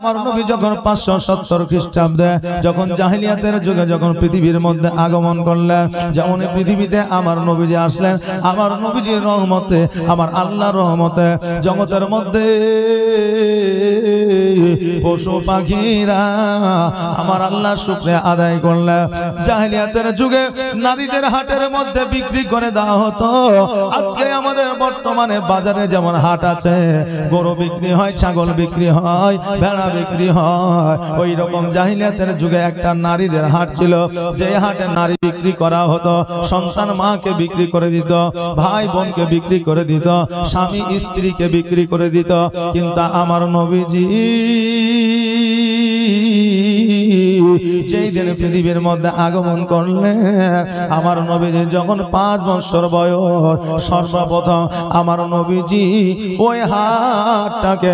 আমার নবী যখন 570 খ্রিস্টাব্দে যখন জাহিলিয়াতের যুগে যখন পৃথিবীর মধ্যে আগমন করলেন, যেমন পৃথিবীতে আমার নবীজি আসলেন, আমার নবীজির রহমতে, আমার আল্লাহর রহমতে জগতের মধ্যে পশু পাখিরা আমার আল্লাহ শুকরিয়া আদায় করলেন। জাহিলিয়াতের যুগে নারীদের হাটের মধ্যে বিক্রি করে দেওয়া হতো। আজকে আমাদের বর্তমানে বাজারে যেমন হাট আছে, গরু বিক্রি হয়, ছাগল বিক্রি হয়, ভেড়া বিক্রি হয়, ওই রকম জাহিলিয়াতের যুগে একটা নারীদের হাট ছিল, যে হাটে নারী বিক্রি করা হতো। সন্তান মাকে বিক্রি করে দিত, ভাই বোনকে বিক্রি করে দিত, স্বামী স্ত্রীকে বিক্রি করে দিত। কিন্তু আমার নবীজি যেই দিন পৃথিবীর মধ্যে আগমন করলেন, আমার নবীজি যখন 5 বছর বয়স, সর্বপ্রথম আমার নবীজি ওই হাটটাকে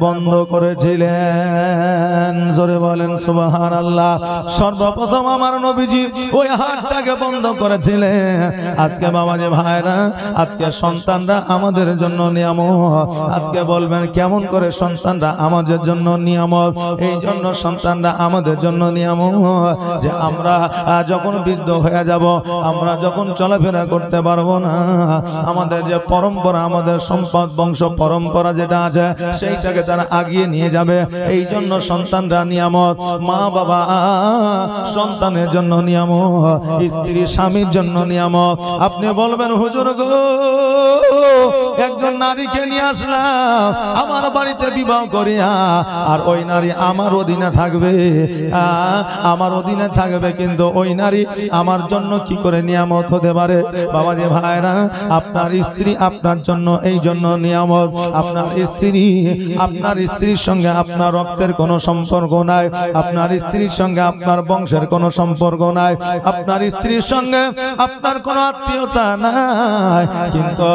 বন্ধ করেছিলেন। জোরে বলেন সুবহানাল্লাহ। সর্বপ্রথম আমার নবীজি ওই হাটটাকে বন্ধ করেছিলেন। আজকে বাবাজি ভাইরা, আজকে সন্তানরা আমাদের জন্য নিয়ামত। আজকে বলবেন কেমন করে সন্তানরা আমাদের জন্য নিয়ামত? এই জন্য সন্তানরা আমাদের জন্য নিয়ামত যে আমরা যখন বৃদ্ধ হয়ে যাব, আমরা যখন চলাফেরা করতে পারবো না, আমাদের যে পরম্পরা, আমাদের সম্পদ বংশ পরম্পরা যেটা আছে, সেইটাকে তারা আগিয়ে নিয়ে যাবে। এই জন্য সন্তানরা নিয়ামত, মা বাবা সন্তানের জন্য নিয়ামত, স্ত্রী স্বামীর জন্য নিয়ামত। আপনি বলবেন হুজুর গো, একজন নারীকে নিয়ে আসলাম আমার বাড়িতে বিবাহ করিয়া, আর ওই নারী আমার অধীনে থাকবে, আমার অধীনে থাকবে, কিন্তু ওই নারী আমার জন্য কি করে নিয়ামত হতে পারে? বাবাজি ভাইরা, আপনার স্ত্রী আপনার জন্য এই জন্য নিয়ামত। আপনার স্ত্রীর সঙ্গে আপনার রক্তের কোনো সম্পর্ক নাই, আপনার স্ত্রীর সঙ্গে আপনার বংশের কোনো সম্পর্ক নাই, আপনার স্ত্রীর সঙ্গে আপনার কোনো আত্মীয়তা নাই, কিন্তু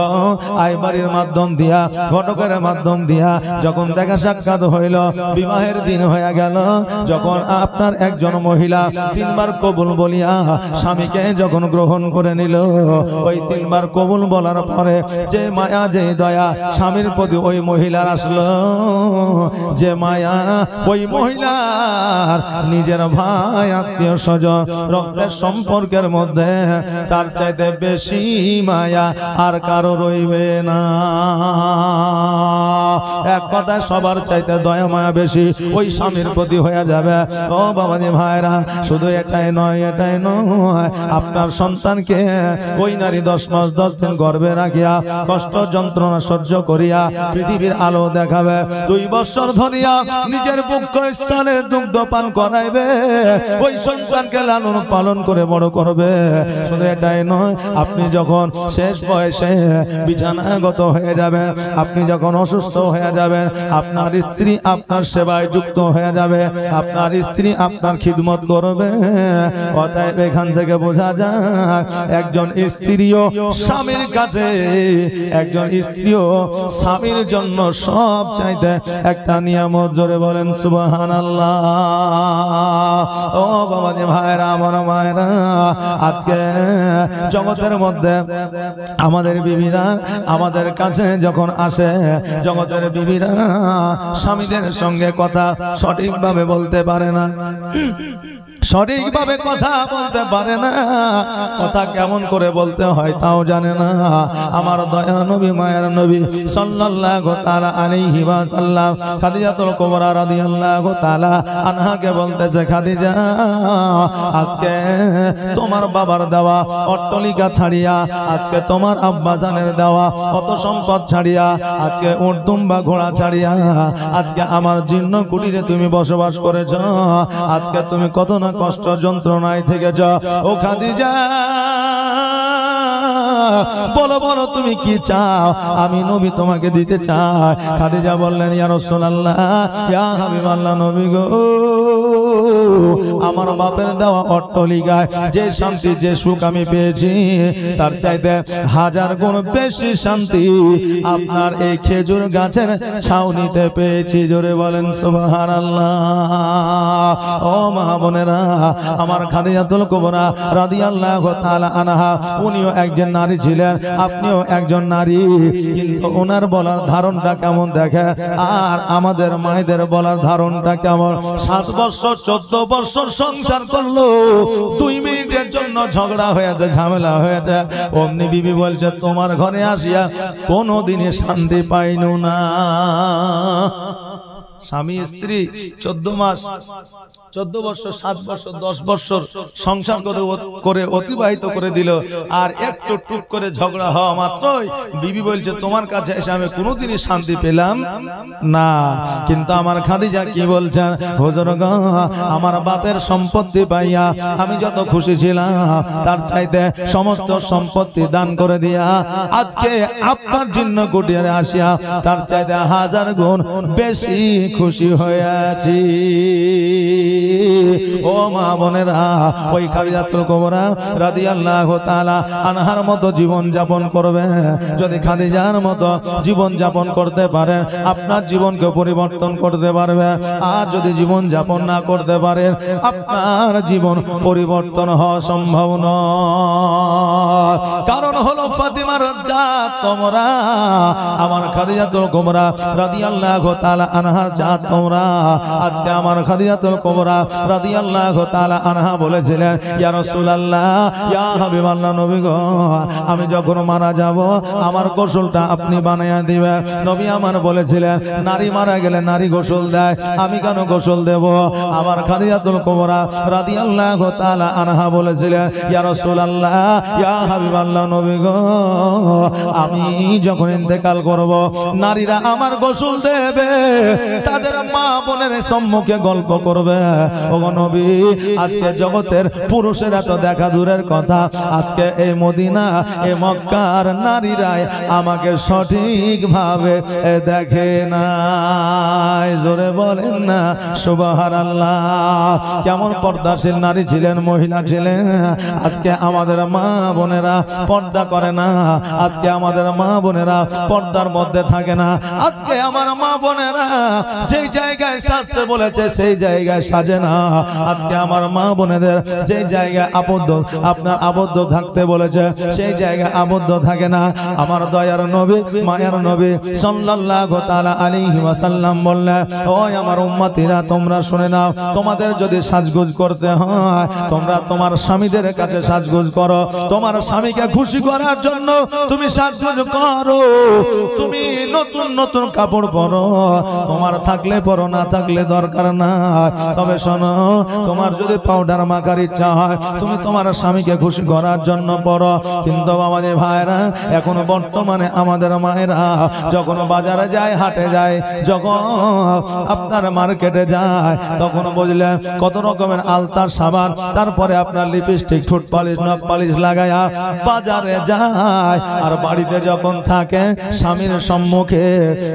আইবাড়ির মাধ্যম দিয়া, ঘটকের মাধ্যম দিয়া যখন দেখা সাক্ষাৎ হইল, বিবাহের দিন হয়ে গেল, যখন আপনার একজন মহিলা 3 বার কবুল বলিয়া স্বামীকে যখন গ্রহণ করে নিল, ওই 3 বার কবুল বলার পরে যে মায়া, যে দয়া স্বামীর প্রতি ওই মহিলার আসলো, যে মায়া ওই মহিলার নিজের ভাই, আত্মীয় স্বজন, রক্তের সম্পর্কের মধ্যে তার চাইতে বেশি মায়া আর কারো রইবে না। এক কথায় সবার চাইতে দয়া মায়া বেশি ওই স্বামীর প্রতি হয়ে যাবে। ও বাবাজি ভাইরা, শুধু এটাই নয়, এটাই নয়, আপনার সন্তানকে ওই নারী 10 মাস 10 দিন গর্ভে রাখিয়া কষ্ট যন্ত্রণা সহ্য করিয়া পৃথিবীর আলো দেখাবে। 2 বছর ধরিয়া নিজের বক্ষ স্থলে দুগ্ধ পান করাইবে, ওই সন্তানকে লালন পালন করে বড় করবে। শুধু এটাই নয়, আপনি যখন শেষ বয়সে বিছানাগত হয়ে যাবেন, আপনি যখন অসুস্থ হয়ে যাবেন, আপনার স্ত্রী আপনার সেবায় যুক্ত হয়ে যাবে, আপনার স্ত্রী আপনার খিদমত করবে। অতএব এখান থেকে বোঝা যায় একজন স্ত্রীও স্বামীর কাছে, একজন স্ত্রীও স্বামীর জন্য সব চাইতে একটা নিয়ামত। জোরে বলেন সুবহানাল্লাহ। ও বাবাজি ভাইরা, আমার মায়েরা, আজকে জগতের মধ্যে আমাদের বিবিরা আমাদের কাছে যখন আসে, জগতের বিবিরা স্বামীদের সঙ্গে কথা সঠিকভাবে বলতে পারে না, সঠিকভাবে কথা বলতে পারে না, কথা কেমন করে বলতে হয় তাও জানে না। আমার দয়ার নবী, মায়ের নবী সাল্লাল্লাহু তাআলা আলাইহি ওয়াসাল্লাম খাদিজাতুল কুবরা রাদিয়াল্লাহু তাআলা আনহাকে বলতেছে, খাদিজা, আজকে তোমার বাবার দেওয়া অট্টালিকা ছাড়িয়া, আজকে তোমার আব্বা জানের দেওয়া অত সম্পদ ছাড়িয়া, আজকে উট দুম্বা ঘোড়া ছাড়িয়া, আজকে আমার জীর্ণ কুটিরে তুমি বসবাস করেছ, আজকে তুমি কত না কষ্ট যন্ত্রণায় থেকেছ। ও খাদিজা, বলো বলো তুমি কি চাও, আমি নবী তোমাকে দিতে চাই। খাদিজা বললেন, ইয়া রাসূলুল্লাহ, ইয়া হাবিবাল্লাহ, নবী গো, আমার বাপের দেওয়া অট্টালিকায় যে শান্তি যে সুখ আমি পেয়েছি তার চাইতে হাজার গুণ বেশি শান্তি আপনার এই খেজুর গাছের ছাউনিতে পেয়েছি। জোরে বলেন সুবহানাল্লাহ। ও মা বোনেরা, আমার খাদিজাতুল কুবরা রাদিয়াল্লাহু তাআলা আনহা উনিও একজন নারী ছিলেন, আপনিও একজন নারী, কিন্তু ওনার বলার ধারণটা কেমন দেখে আর আমাদের মায়েদের বলার ধারণটা কেমন। 7 বছর 14 বছর সংসার করলো, 2 মিনিটের জন্য ঝগড়া হয়েছে, ঝামেলা হয়েছে, অমনি বিবি বলছে তোমার ঘরে আসিয়া কোনোদিনই শান্তি পাইনু না। স্বামী স্ত্রী 14 মাস 14 বছর 7 বছর 10 বছর সংসার করে অতিবাহিত করে দিল, আর একটু টুক করে ঝগড়া হওয়া মাত্রই বিবি বলছে তোমার কাছে এসে আমি কোনোদিনই শান্তি পেলাম না। কিন্তু আমার খাদিজা কি বলছেন, হুজুর গো আমার বাপের সম্পত্তি পাইয়া আমি যত খুশি ছিলাম তার চাইতে সমস্ত সম্পত্তি দান করে দিয়া আজকে আপনার জন্য কুটিরে আসিয়া তার চাইতে হাজার গুণ বেশি খুশি হয়েছি। ও মা বোনেরা, ওই খাদিজাতুল কুবরা রাদিয়াল্লাহু তাআলা আনহার মতো জীবন যাপন করবে। যদি খাদিজার মতো জীবন যাপন করতে পারেন আপনার জীবনকে পরিবর্তন করতে পারবেন, আর যদি জীবন যাপন না করতে পারেন আপনার জীবন পরিবর্তন হওয়া সম্ভব নয়। কারণ হলো ফাতিমার জাত তোমরা, আমার খাদিজাতুল কুবরা রাদিয়াল্লাহু তাআলা আনহার জাত তোমরা। আজকে আমার খাদিজাতুল কুবরা রাদিয়াল্লাহু তাআলা আনহা বলেছিলেন ইয়া রাসূলুল্লাহ ইয়া হাবিবাল্লাহ নবী গো আমি যখন মারা যাব আমার গোসলটা আপনি বানায়া দিবেন। নবী আমার বলেছিলেন নারী মারা গেলে নারী গোসল দেয়, আমি কেন গোসল দেব? আমার খাদিজাতুল কুবরা রাদিয়াল্লাহু তাআলা আনহা বলেছিলেন ইয়া রাসূলুল্লাহ ইয়া হাবিবাল্লাহ নবী গো আমি যখন ইন্তেকাল করব নারীরা আমার গোসল দেবে, তাদের মা বোনের সম্মুখে গল্প করবে ও নবী আজকে জগতের পুরুষেরা তো দেখা দূরের কথা, আজকে এই মদিনা এই মক্কার নারীরাই আমাকে সঠিকভাবে দেখে না। জোরে বলেন না সুবহানাল্লাহ। কেমন পর্দাশীল নারী ছিলেন, মহিলা ছিলেন। আজকে আমাদের মা বোনেরা পর্দা করে না, আজকে আমাদের মা বোনেরা পর্দার মধ্যে থাকে না। আজকে আমার মা বোনেরা যেই জায়গায় সাজতে বলেছে সেই জায়গায় সাজে না। আজকে আমার মা বোনেদের যে জায়গায় আবদ্ধ থাকতে বলেছে সেই জায়গায় আবদ্ধ থাকে না। আমার দয়ার নবী মায়ার নবী সাল্লাল্লাহু তাআলা আলাইহি ওয়াসাল্লাম বললেন ও আমার উম্মতিরা তোমরা শুনে নাও, তোমাদের যদি সাজগোজ করতে হয় তোমরা তোমার স্বামীদের কাছে সাজগোজ করো, তোমার স্বামীকে খুশি করার জন্য তুমি সাজগোজ করো, তুমি নতুন নতুন কাপড় পরো, তোমার থাকলে পরো না থাকলে দরকার না। তবে শোনো, তোমার যদি পাউডার মাখার ইচ্ছা হয় তুমি তোমার স্বামীকে খুশি করার জন্য পরো। কিন্তু আমাদের ভাইরা এখন বর্তমানে আমাদের মায়েরা যখন বাজারে যায়, হাটে যায়, যখন আপনার মার্কেটে যায় তখন বুঝলে কত রকমের আলতা সাবান, তারপরে আপনার লিপস্টিক ঠোঁট পালিশ নখ পালিশ লাগায়া বাজারে যায়, আর বাড়িতে যখন থাকে স্বামীর সম্মুখে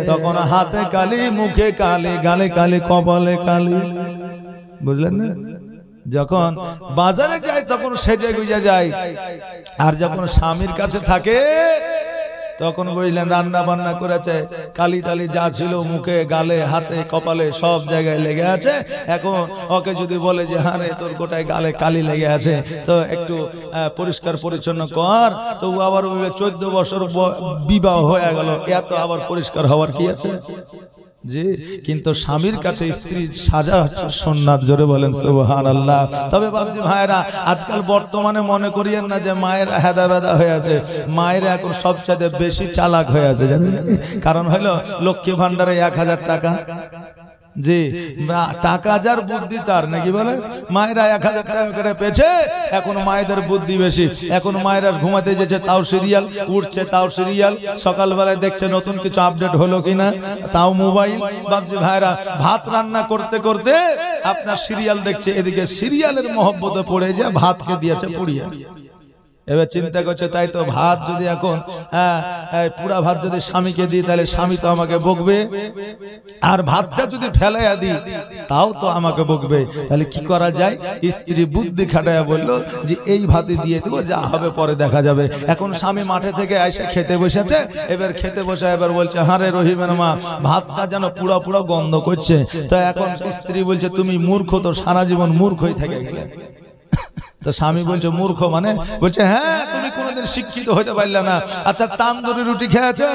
তখন হাতে কালি, মুখে কালি, গালে কালি, কপালে কালি। বুঝলেন না? যখন বাজারে যায় তখন সেজে গুজে যায়, আর যখন স্বামীর কাছে থাকে তখন বুঝলেন রান্না বান্না করেছে, কালি টালি যা ছিল মুখে গালে হাতে কপালে সব জায়গায় লেগে আছে। এখন ওকে যদি বলে যে হ্যাঁ রে তোর গোটায় গালে কালি লেগে আছে তো একটু পরিষ্কার পরিচ্ছন্ন কর, তো আবার 14 বছর বিবাহ হয়ে গেল, এত আবার পরিষ্কার হওয়ার কি আছে? জি, কিন্তু স্বামীর কাছে স্ত্রী সাজা হচ্ছে সুন্নাত। জোরে বলেন সুবহানাল্লাহ। তবে বাবজি ভাইরা আজকাল বর্তমানে মনে করিয়েন না যে মায়ের হেদা বেদা হয়ে আছে, মায়ের এখন সবচাইতে বেশি চালাক হয়ে আছে জানেন, কারণ হলো লক্ষ্মী ভান্ডারে 1000 টাকা। জি, টাকা যার বুদ্ধি তার, নাকি বলে? মায়েরা 1000 টাকা করে পেয়েছে, এখন মায়েদের বুদ্ধি বেশি। এখন মায়েরা ঘুমাতে যেছে তাও সিরিয়াল, উঠছে তাও সিরিয়াল, সকালবেলায় দেখছে নতুন কিছু আপডেট হলো কিনা তাও মোবাইল। বাবজি ভাইরা ভাত রান্না করতে করতে আপনার সিরিয়াল দেখছে, এদিকে সিরিয়ালের মহব্বতে পড়ে যায় ভাতকে দিয়েছে পুড়িয়ে। এবার চিন্তা করছে তাই তো ভাত যদি এখন পুরা ভাত যদি স্বামীকে দিই তাহলে স্বামী তো আমাকে বকবে, আর ভাতটা যদি ফেলাইয়া দিই তাও তো আমাকে বকবে, তাহলে কি করা যায়? স্ত্রী বুদ্ধি খাটাইয়া বললো যে এই ভাতই দিয়ে দেবো, যা হবে পরে দেখা যাবে। এখন স্বামী মাঠে থেকে এসে খেতে বসেছে, এবার খেতে বসে এবার বলছে হ্যাঁ রে রহিমের মা, ভাতটা যেন পুরা পুরা গন্ধ করছে। তো এখন স্ত্রী বলছে তুমি মূর্খ, তো সারা জীবন মূর্খই থেকে গেলে। তো স্বামী বলছে মূর্খ মানে? বলছে হ্যাঁ, তুমি কোনোদিন শিক্ষিত হইতে পারলে না। আচ্ছা তান্দুরি রুটি খেয়েছো?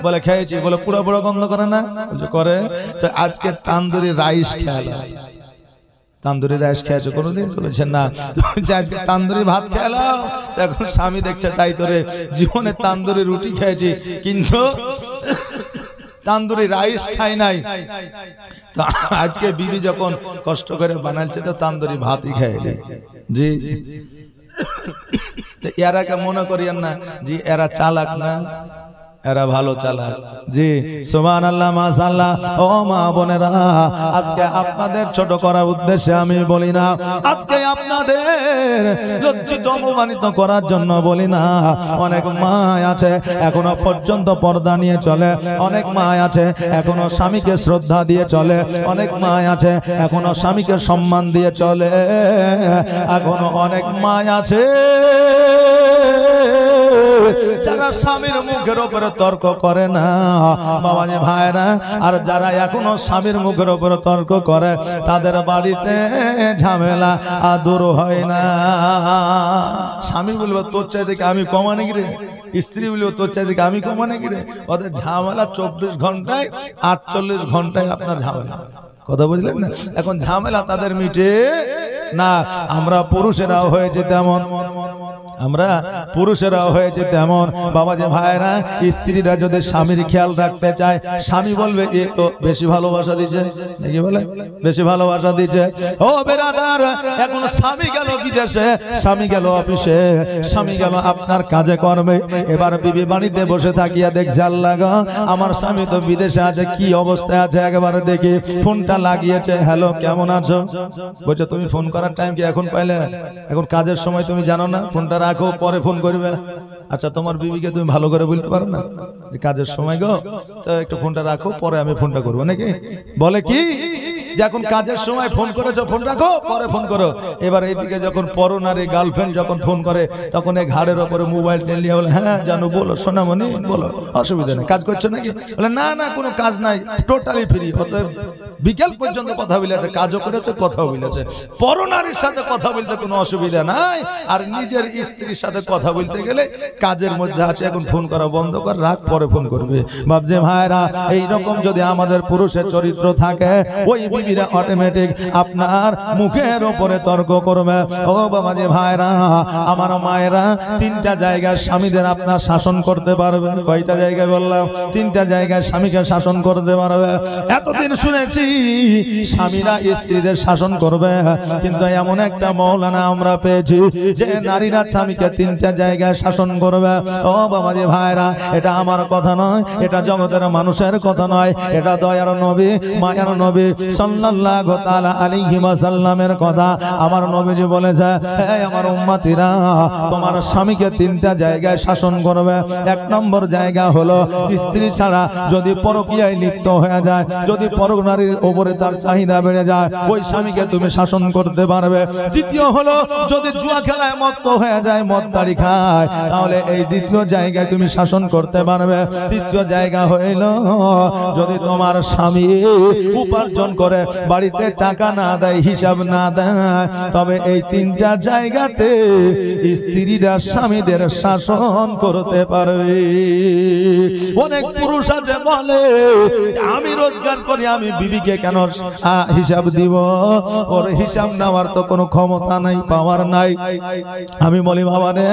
বলে খেয়েছি। বলে পুরো পুরো গন্ধ করে না? বলছে করে। তো আজকে তান্দুরি রাইস খেয়ালো। তান্দুরি রাইস খেয়েছো কোনোদিন? বলছে না। আজকে তান্দুরি ভাত খেয়ালো। এখন স্বামী দেখছে তাই তোরে জীবনে তান্দুরি রুটি খেয়েছি কিন্তু তান্দুরি রাইস খাই নাই। তো আজকে বিবি যখন কষ্ট করে বানাচ্ছে তো তান্দুরি ভাতই খাইলি। জি এরাকে মনে করিয়েন না জি এরা চালাক না, এরা ভালো চালাক। জি সুবহানাল্লাহ মাশাআল্লাহ। ও মা বোনেরা, আজকে আপনাদের ছোট করার উদ্দেশ্যে আমি বলি না, আজকে আপনাদের লজ্জিত অপমানিত করার জন্য বলি না। অনেক মা আছে এখনো পর্যন্ত পর্দা নিয়ে চলে, অনেক মা আছে এখনো স্বামীকে শ্রদ্ধা দিয়ে চলে, অনেক মা আছে এখনো স্বামীকে সম্মান দিয়ে চলে, এখনো অনেক মা আছে যারা স্বামীর মুখের উপরে তর্ক করে না বাবাজি ভাইরা। আর যারা এখনো স্বামীর মুখের উপরে তর্ক করে তাদের বাড়িতে ঝামেলা দূর হয় না। স্বামী বলবো তোর চাই থেকে আমি কমানে গিরে, স্ত্রী বলবো তোর চাই থেকে আমি কমানে গিরে। ওদের ঝামেলা 24 ঘন্টায় 48 ঘন্টায় আপনার ঝামেলা। কথা বুঝলেন না? এখন ঝামেলা তাদের মিটে না। আমরা পুরুষেরাও হয়েছে তেমন, আমরা পুরুষেরাও হয়েছে তেমন বাবাজি ভাইরা। স্ত্রীরা যদি স্বামীর খেয়াল রাখতে চায়, স্বামী বলবে এ তো বেশি ভালোবাসা দিচ্ছে, নাকি বলে বেশি ভালোবাসা দিচ্ছে। ও বেরাদার, এখন স্বামী গেল বিদেশে, স্বামী গেল অফিসে, স্বামী গেল আপনার কাজে কর্মে, এবার বিবি বাড়িতে বসে থাকিয়া দেখছে আল্লাহ গো আমার স্বামী তো বিদেশে আছে, কি অবস্থায় আছে একেবারে দেখি। ফোনটা লাগিয়েছে, হ্যালো কেমন আছো? বলছে তুমি ফোন করার টাইম কি এখন পাইলে? এখন কাজের সময় তুমি জানো না, ফোনটা রাখো পরে ফোন করবে। আচ্ছা তোমার বিবিকে তুমি ভালো করে বলতে পারো না যে কাজের সময় গো তো একটু ফোনটা রাখো পরে আমি ফোনটা করবো নাকি? বলে কি যে এখন কাজের সময় ফোন করেছো, ফোন রাখো পরে ফোন করো। এবার এইদিকে যখন পরনারী গার্লফ্রেন্ড যখন ফোন করে তখন এই ঘাড়ের ওপরে মোবাইল টেলিয়ে বলে হ্যাঁ জানো বলো সোনামণি বলো, অসুবিধা নেই, কাজ করছো নাকি? বলে না না কোনো কাজ নাই, টোটালি ফ্রি। অতএব বিকেল পর্যন্ত কথা বলেছে, কাজও করেছে কথাও বলেছে। পরনারীর সাথে কথা বলতে কোনো অসুবিধা নাই, আর নিজের স্ত্রীর সাথে কথা বলতে গেলে কাজের মধ্যে আছে, এখন ফোন করা বন্ধ কর, রাখ পরে ফোন করবে। বাবজি ভাইরা, এইরকম যদি আমাদের পুরুষের চরিত্র থাকে ওই বিবিরা অটোমেটিক আপনার মুখের ওপরে তর্ক করবে। ও বাবাজি ভাইরা, আমার মায়েরা, 3টা জায়গায় স্বামীদের আপনার শাসন করতে পারবে। কয়টা জায়গায় বললাম? 3টা জায়গায় স্বামীকে শাসন করতে পারবে। এতদিন শুনেছি স্বামীরা স্ত্রীদের শাসন করবে, কিন্তু এমন একটা মৌলানা আমরা পেয়েছি যে নারীরা স্বামীকে 3টা জায়গায় শাসন করবে। ও বাবাজি ভাইরা, এটা আমার কথা নয়, এটা জগতের মানুষের কথা নয়, এটা দয়ার নবী মায়ার নবী সাল্লাল্লাহু তাআলা আলাইহি ওয়াসাল্লামের কথা। আমার নবীজি বলেছে হে আমার উম্মতিরা, তোমার স্বামীকে 3টা জায়গায় শাসন করবে। 1 নম্বর জায়গা হলো স্ত্রী ছাড়া যদি পরকীয়ায় লিপ্ত হয়ে যায়, যদি পরনারীর উপরে তার চাহিদা বেড়ে যায়, ওই স্বামীকে তুমি শাসন করতে পারবে। দ্বিতীয় হলো যদি জুয়া খেলায় মত্ত হয়ে যায়, মদ তাড়ি খায়, তাহলে এই দ্বিতীয় জায়গায় তুমি শাসন করতে পারবে। তৃতীয় জায়গা হইল যদি তোমার স্বামী উপার্জন করে বাড়িতে টাকা না দেয়, হিসাব না দেয়, তবে এই 3টা জায়গাতে স্ত্রীরা স্বামীদের শাসন করতে পারবে। অনেক পুরুষ আছে বলে আমি রোজগার করি, আমি বিবিকে কেন হিসাব দিব? ওর হিসাব নেওয়ার তো কোনো ক্ষমতা নাই, পাওয়ার নাই। আমি বলি বাবা রে,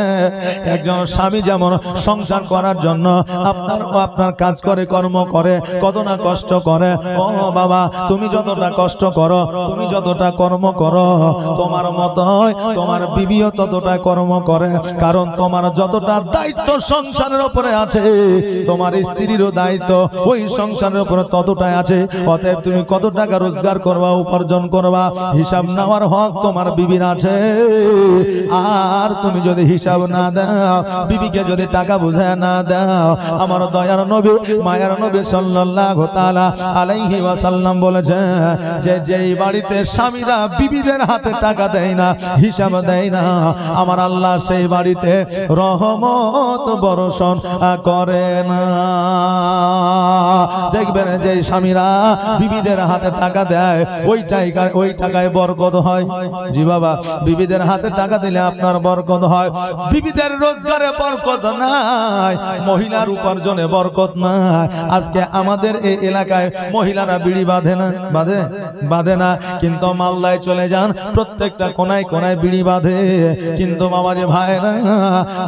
একজন স্বামী যেমন সংসার করার জন্য আপনার কাজ করে, কর্ম করে, কত না কষ্ট করে। ও বাবা, তুমি যতটা যতটা কষ্ট করো, তুমি যতটা কর্ম করো, তোমার মতোই তোমার বিবিও ততটা কর্ম করে। কারণ তোমার যতটা দায়িত্ব সংসারের উপরে আছে, তোমার স্ত্রীরও দায়িত্ব ওই সংসারের উপরে ততটাই আছে। অতএব তুমি কত টাকা রোজগার করবা, উপার্জন করবা, হিসাব নেওয়ার হক তোমার বিবির আছে। আর তুমি যদি হিসাব না দাও, বিবিকে যদি টাকা বুঝায় না দাও, আমার দয়ার নবী মায়ার নবী সাল্লাল্লাহু তাআলা আলাইহি ওয়াসাল্লাম বলেছে যে যেই বাড়িতে স্বামীরা বিবিদের হাতে টাকা দেয় না, হিসাব দেয় না, আমার আল্লাহ সেই বাড়িতে রহমত বর্ষণ করে না। দেখবেন যে স্বামীরা বিবিদের হাতে টাকা দেয়, ওই টাকায় বরকত হয়। জি বাবা, বিবিদের হাতে টাকা দিলে আপনার বরকত হয়। বিবিদের রোজগারে বরকত নাই, মহিলার উপার্জনে বরকত নাই। আজকে আমাদের এই এলাকায় মহিলারা বিড়ি বাঁধে না, বাঁধে না, কিন্তু মালদায় চলে যান, প্রত্যেকটা কোনায় কোনায় বিড়ি বাঁধে। কিন্তু বাবাজি ভাইরা,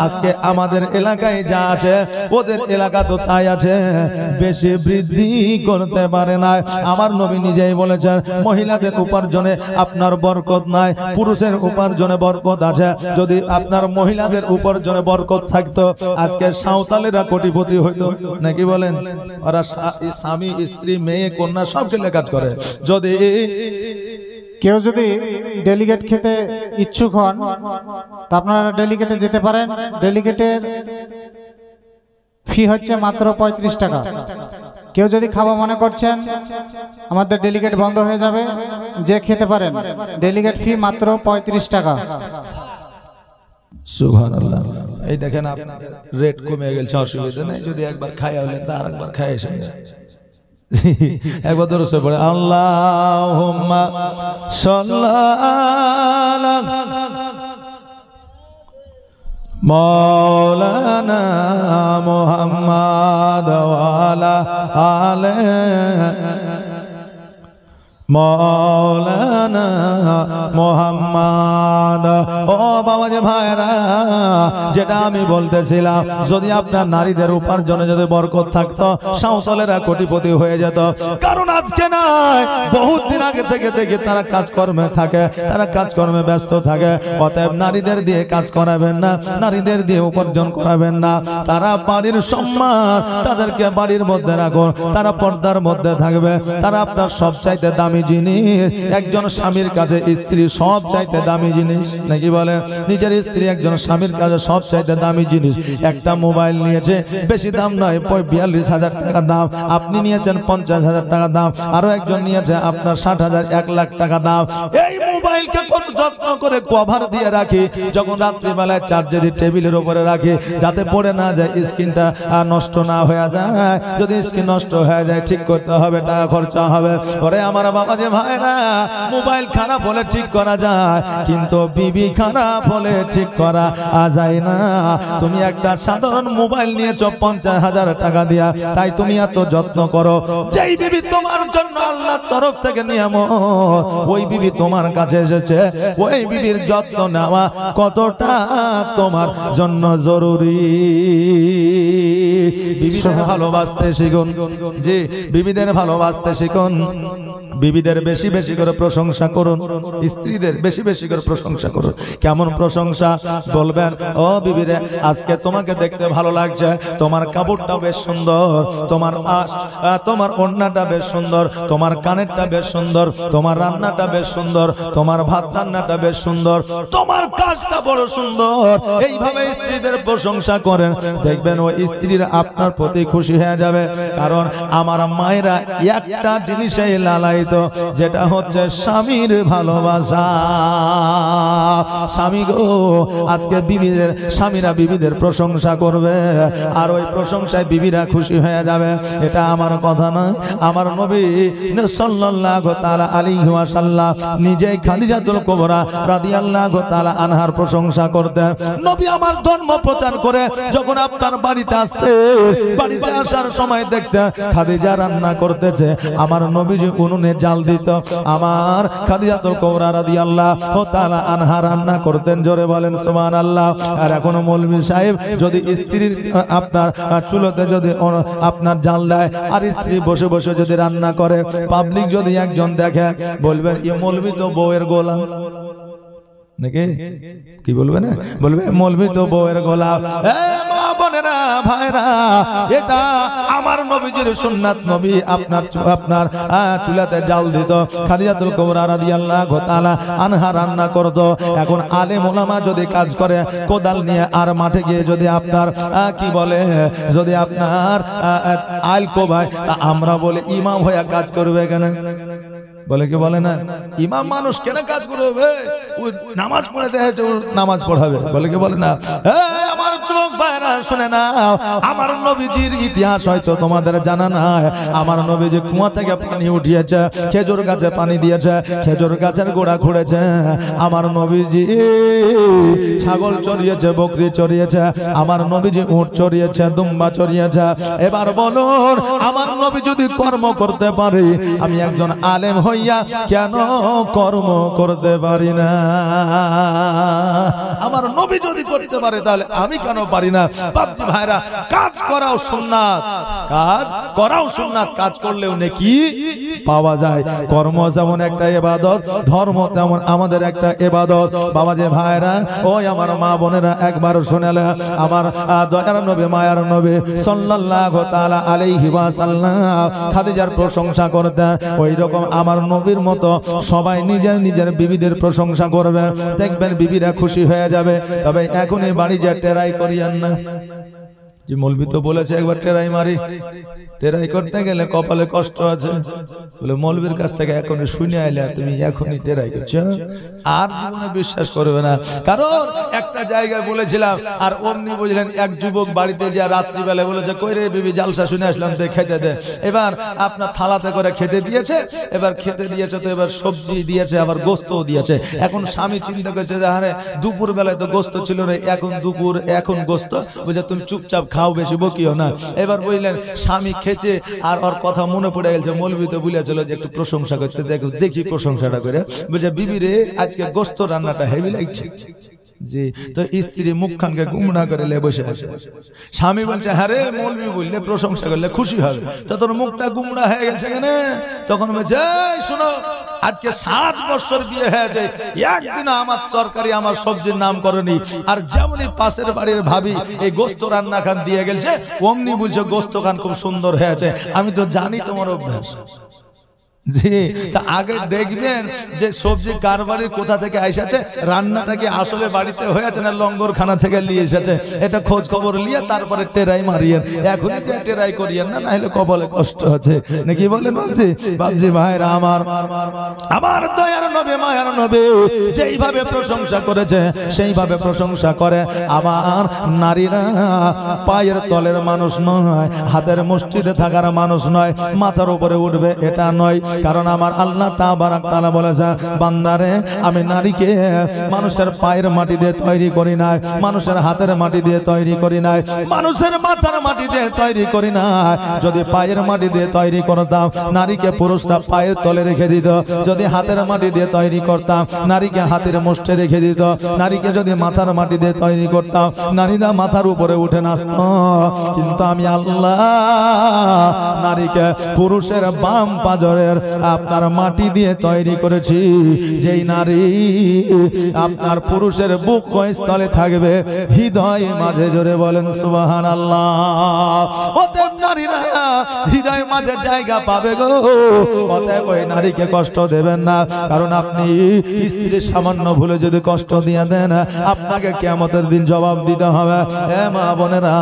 আজকে আমাদের এলাকায় যা আছে ওদের এলাকা তো তাই আছে, বেশি বৃদ্ধি করতে পারে না। আমার নবী নিজেই বলেছেন মহিলাদের উপার্জনে আপনার বরকত নাই, পুরুষের উপার্জনে বরকত আছে। যদি আপনার মহিলাদের উপার্জনে বরকত থাকতো, আজকে সাঁওতালেরা কোটিপতি হইতো নাকি বলেন? ওরা স্বামী স্ত্রী মেয়ে কন্যা সব ছেলে কাজ করে। যদি কেউ যদি ডেলিগেট খেতে ইচ্ছুক হন, তা আপনারা ডেলিগেটে যেতে পারেন। ডেলিগেটের ফি হচ্ছে মাত্র 35 টাকা। কেউ যদি খাওয়া মনে করছেন আমাদের ডেলিগেট বন্ধ হয়ে যাবে, যে খেতে পারেন, ডেলিগেট ফি মাত্র 35 টাকা। সুবহানাল্লাহ। এই দেখেন আপনাদের রেট কমে গেছে, অসুবিধা নেই, যদি একবার খাই হলেন তা আরেকবার খাই এসে একবার দরুদ পড়ে আল্লাহুম্মা সাল্লাল্লাহু মাওলানা মুহাম্মাদ ওয়া আলা আলিহি মাওলানা মুহাম্মাদ। ও বাবাজি ভাইরা, যেটা আমি বলতেছিলাম, যদি আপনার নারীদের উপার্জনে যদি বরকত থাকতো, সাঁওতালেরা কোটিপতি হয়ে যেত। কারণ আজকে নাই, বহুত দিন আগে থেকে দেখি তারা কাজকর্মে থাকে, তারা কাজকর্মে ব্যস্ত থাকে। অতএব নারীদের দিয়ে কাজ করাবেন না, নারীদের দিয়ে উপার্জন করাবেন না। তারা বাড়ির সম্মান, তাদেরকে বাড়ির মধ্যে রাখুন, তারা পর্দার মধ্যে থাকবে। তারা আপনার সবচাইতে দামি জিনিস। একজন স্বামীর কাছে স্ত্রী সব চাইতে দামি জিনিস নাকি বলে? নিজের স্ত্রী একজন স্বামীর কাছে সব চাইতে দামি জিনিস। একটা মোবাইল নিয়েছে, বেশি দাম নয়, 42,000 টাকা দাম। আপনি নিয়েছেন 50,000 টাকা দাম, আরো একজন নিয়েছে আপনার 60,000, 1 লাখ টাকা দাম। এই মোবাইলকে কত যত্ন করে কভার দিয়ে রাখি, যখন রাত্রিবেলায় চার্জে দিয়ে টেবিলের উপরে রাখি, যাতে পড়ে না যায়, স্ক্রিনটা নষ্ট না হয়ে যায়। যদি স্ক্রিন নষ্ট হয়ে যায়, ঠিক করতে হবে, টাকা খরচা হবে। পরে আমার বাবাজি ভাইরা, মোবাইল খারাপ হলে ঠিক করা যায়, কিন্তু বিবি খারাপ হলে ঠিক করা যায় না। তুমি একটা সাধারণ মোবাইল নিয়েছো 50,000 টাকা দিয়া, তাই তুমি এত যত্ন করো। যেই বিবি তোমার জন্য আল্লাহর তরফ থেকে নিয়ামত, ওই বিবি তোমার কাছে এসেছে, ওই বিবির যত্ন নেওয়া কতটা তোমার জন্য জরুরি। বিবিদের ভালোবাসতে শিখুন, জি, বিবিদের ভালোবাসতে শিখুন। বিবিদের বেশি বেশি করে প্রশংসা করুন, স্ত্রীদের বেশি বেশি করে প্রশংসা করুন। কেমন প্রশংসা বলবেন? ও বিবিরে, আজকে তোমাকে দেখতে ভালো লাগছে, তোমার কাপড়টা বেশ সুন্দর, তোমার ওড়নাটা বেশ সুন্দর, তোমার কানেরটা বেশ সুন্দর, তোমার রান্নাটা বেশ সুন্দর, তোমার ভাত রান্নাটা বেশ সুন্দর, তোমার কাজটা বড় সুন্দর। এইভাবে স্ত্রীদের প্রশংসা করেন, দেখবেন ওই স্ত্রীরা আপনার প্রতি খুশি হয়ে যাবে। কারণ আমার মায়েরা একটা জিনিসেই লালায়িত, যেটা হচ্ছে স্বামীর ভালোবাসা। স্বামী গো, আজকে স্বামীরা বিবিদের প্রশংসা করবে, আর ওই প্রশংসায় বিবিরা খুশি হয়ে যাবে। এটা আমার কথা নয়, আমার নবী সাল্লাল্লাহু তাআলা আলাইহি ওয়াসাল্লাম নিজেই খাদিজাতুল কুবরা রাদিয়াল্লাহু তাআলা আনহার প্রশংসা করতেন। নবী আমার ধর্ম প্রচার করে যখন আপনার বাড়িতে আসতেন, বাড়িতে আসার সময় দেখতে খাদিজা রান্না করতেছে, আমার নবীজি উনুনে জাল দিত, আমার খাদিজাতুল কুবরা রাদিয়াল্লাহু তাআলা আনহা রান্না করতেন। জোরে বলেন সুবহানাল্লাহ। আর এখনো মৌলভী সাহেব যদি স্ত্রীর আপনার চুলোতে যদি আপনার জাল দেয় আর স্ত্রী বসে বসে যদি রান্না করে, পাবলিক যদি একজন দেখে বলবেন এ মৌলভী তো বউয়ের গোলাম নাকি, কি বলবে না, বলবে মৌলভী তো বউয়ের গোলাম। মা বোনেরা ভাইরা, এটা আমার নবীজির সুন্নাত। নবী আপনার চুলাতে জাল দিত, খাদিজাতুল কুবরা রাদিয়াল্লাহু তাআলা আনহা রান্না করত। এখন আলেম ওলামা যদি কাজ করে কোদাল নিয়ে আর মাঠে গিয়ে যদি আপনার কি বলে, যদি আপনার আইল কোবায়, তা আমরা বলে ইমাম হয়ে কাজ করবে কেন, বলে কি বলে না, ইমাম মানুষ কেন কাজ করবে, ওই নামাজ পড়াতে আছে, ওর নামাজ পড়াবে, বলে কি বলে না। আমার যুবক ভাইরা শুনে না, আমার নবীজির ইতিহাস হয়তো তোমাদের জানা নাই। আমার নবীজি কুয়া থেকে পানি উঠিয়েছে, খেজুর গাছে পানি দিয়েছে, খেজুর গাছের গোড়া খুঁড়েছে। আমার নবীজি ছাগল চড়িয়েছে, বকরি চড়িয়েছে, আমার নবীজি উট চড়িয়েছে, দুম্বা চড়িয়েছে। এবার বলুন, আমার নবী যদি কর্ম করতে পারে, আমি একজন আলেম হইয়া কেন কর্ম করতে পারি না? আমার নবী যদি করতে পারে তাহলে আমি কেন পারি না? বাপজি ভাইরা, কাজ করাও সুন্নাত, কাজ করাও সুন্নাত, কাজ করলেও নেকি পাওয়া যায়। কর্ম যেমন একটা ইবাদত, ধর্ম তেমন আমাদের একটা ইবাদত। বাবাজি ভাইরা, ওই আমার মা বোনেরা, একবার শুনেলে আমার দয়ার নবী মায়ার নবী সাল্লাল্লাহু তাআলা আলাইহি ওয়াসাল্লাম খাদিজার প্রশংসা করতেন। ওই রকম আমার নবীর মতো সবাই নিজের নিজের বিবিদের প্রশংসা করবেন, দেখবেন বিবিরা খুশি হয়ে যাবে। তবে এখনই বাড়ি যা টেরাই করিয়েন না। যে মৌলভী তো বলেছে একবার টেরাই মারি, টেরাই করতে গেলে কপালে কষ্ট আছে, বলে মৌলভীর কাছ থেকে এখনই শুনে আইলে আর তুমি এখনই টেরাই করছো, আর জীবনে বিশ্বাস করবে না। কারণ একটা জায়গায় বলেছিলাম, আর অমনি বুঝলেন এক যুবক বাড়িতে যা রাত্রিবেলা বলেছে কই রে বিবি জালসা শুনে আসলাম, তো খেতে দে। এবার আপনার থালাতে করে খেতে দিয়েছে, এবার খেতে দিয়েছে তো এবার সবজি দিয়েছে, আবার গোস্তও দিয়েছে। এখন স্বামী চিন্তা করছে যে আরে দুপুর বেলায় তো গোস্ত ছিল না, এখন দুপুর এখন গোস্ত, বুঝে তুমি চুপচাপ খাও, বেশি বকিও না। এবার বুঝলেন স্বামী খেছে, আর ওর কথা মনে পড়ে গেছে, মৌলভী তো বলেছিল যে একটু প্রশংসা করতে, দেখি প্রশংসাটা করে, বুঝে বিবি রে আজকে গোস্ত রান্নাটা হেভি লাগছে। জি, তো স্ত্রী মুখখানকে গুমরা করে বসে আছে। স্বামী বলছে হ্যাঁ রে, মৌলভী বললে প্রশংসা করলে খুশি হবে, তো তোর মুখটা গুমরা হয়ে গেছে কেন? তখন বলছে শোনো, আজকে 7 বছর বিয়ে হয়েছে, একদিন আমার তরকারি আমার সবজির নাম করেনি, আর যেমনই পাশের বাড়ির ভাবি এই গোস্ত রান্না খান দিয়ে গেছে, অমনি বলছে গোস্ত খান খুব সুন্দর হয়েছে। আমি তো জানি তোমার অভ্যাস। জি, তা আগে দেখবেন যে সবজি কার বাড়ির কোথা থেকে এসেছে, রান্নাটা কি আসলে বাড়িতে হয়েছে না লঙ্গরখানা থেকে নিয়ে এসেছে, এটা খোঁজ খবর নিয়ে তারপরে টেরাই মারিয়েন। এখনই যে টেরাই করিয়েন না, নাহলে কপালে কষ্ট আছে নাকি বলেন বাবজি? বাবজি ভাইরা আমার দয়ার নবী মায়ার নবী যেইভাবে প্রশংসা করেছে সেইভাবে প্রশংসা করে। আমার নারীরা পায়ের তলের মানুষ নয়, হাতের মুষ্টিতে থাকার মানুষ নয়, মাথার উপরে উঠবে এটা নয়। কারণ আমার আল্লাহ তাবারাক তাআলা বলেছে, বান্দারে আমি নারীকে মানুষের পায়ের মাটি দিয়ে তৈরি করি নাই, মানুষের হাতের মাটি দিয়ে তৈরি করি নাই, মানুষের মাথার মাটি দিয়ে তৈরি করি নাই। যদি পায়ের মাটি দিয়ে তৈরি করতাম, নারীকে পুরুষরা পায়ের তলে রেখে দিত। যদি হাতের মাটি দিয়ে তৈরি করতাম, নারীকে হাতের মুষ্ঠে রেখে দিত। নারীকে যদি মাথার মাটি দিয়ে তৈরি করতাম, নারীরা মাথার উপরে উঠে নাচত। কিন্তু আমি আল্লাহ নারীকে পুরুষের বাম পাজরের আপনার মাটি দিয়ে তৈরি করেছি। যেই নারী আপনার পুরুষের বুক স্থলে থাকবে, হৃদয় মাঝে, জোরে বলেন সুবহানাল্লাহ। অতএব নারীরা হৃদয় মাঝে জায়গা পাবে গো। অতএব ওই নারীকে কষ্ট দেবেন না, কারণ আপনি স্ত্রীর সামান্য ভুলে যদি কষ্ট দিয়ে দেন, আপনাকে কিয়ামতের দিন জবাব দিতে হবে। হে মা বোনেরা,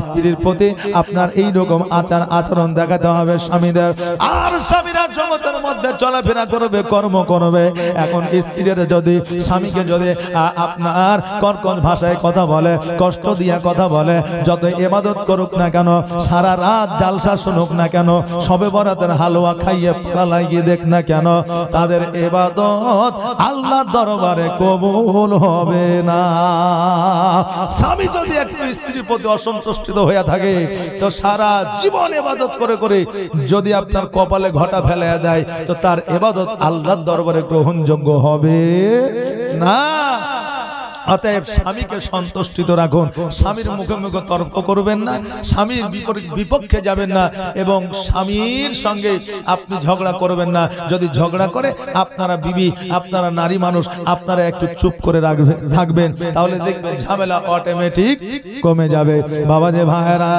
স্ত্রীর প্রতি আপনার এই রকম আচার আচরণ দেখাতে হবে স্বামীদের। আর স্বামীরা জগতের মধ্যে চলাফেরা করবে, কর্ম করবে। এখন স্ত্রীরা যদি স্বামীকে যদি আপনার কর্কশ ভাষায় কথা বলে, কষ্ট দিয়া কথা বলে, যত ইবাদত করুক না কেন, সারা রাত জালসা শুনুক না কেন, সবে বরাতের হালুয়া খাইয়ে পালা লাগিয়ে দেখ না কেন, তাদের ইবাদত আল্লাহর দরবারে কবুল হবে না। স্বামী যদি একটু স্ত্রীর প্রতি অসন্তুষ্ট হয়ে থাকে, তো সারা জীবন ইবাদত করে করে যদি আপনার কপালে ঘটা ফেলে দেয়, তো তার ইবাদত আল্লাহর দরবারে গ্রহণযোগ্য হবে না। অতএব স্বামীকে সন্তুষ্টিত রাখুন, স্বামীর মুখে মুখে তর্ক করবেন না, স্বামীর বিপক্ষে যাবেন না, এবং স্বামীর সঙ্গে আপনি ঝগড়া করবেন না। যদি ঝগড়া করে আপনারা বিবি, আপনারা নারী মানুষ, আপনারা একটু চুপ করে থাকবেন, তাহলে দেখবেন ঝামেলা অটোমেটিক কমে যাবে। বাবা যে ভাইরা,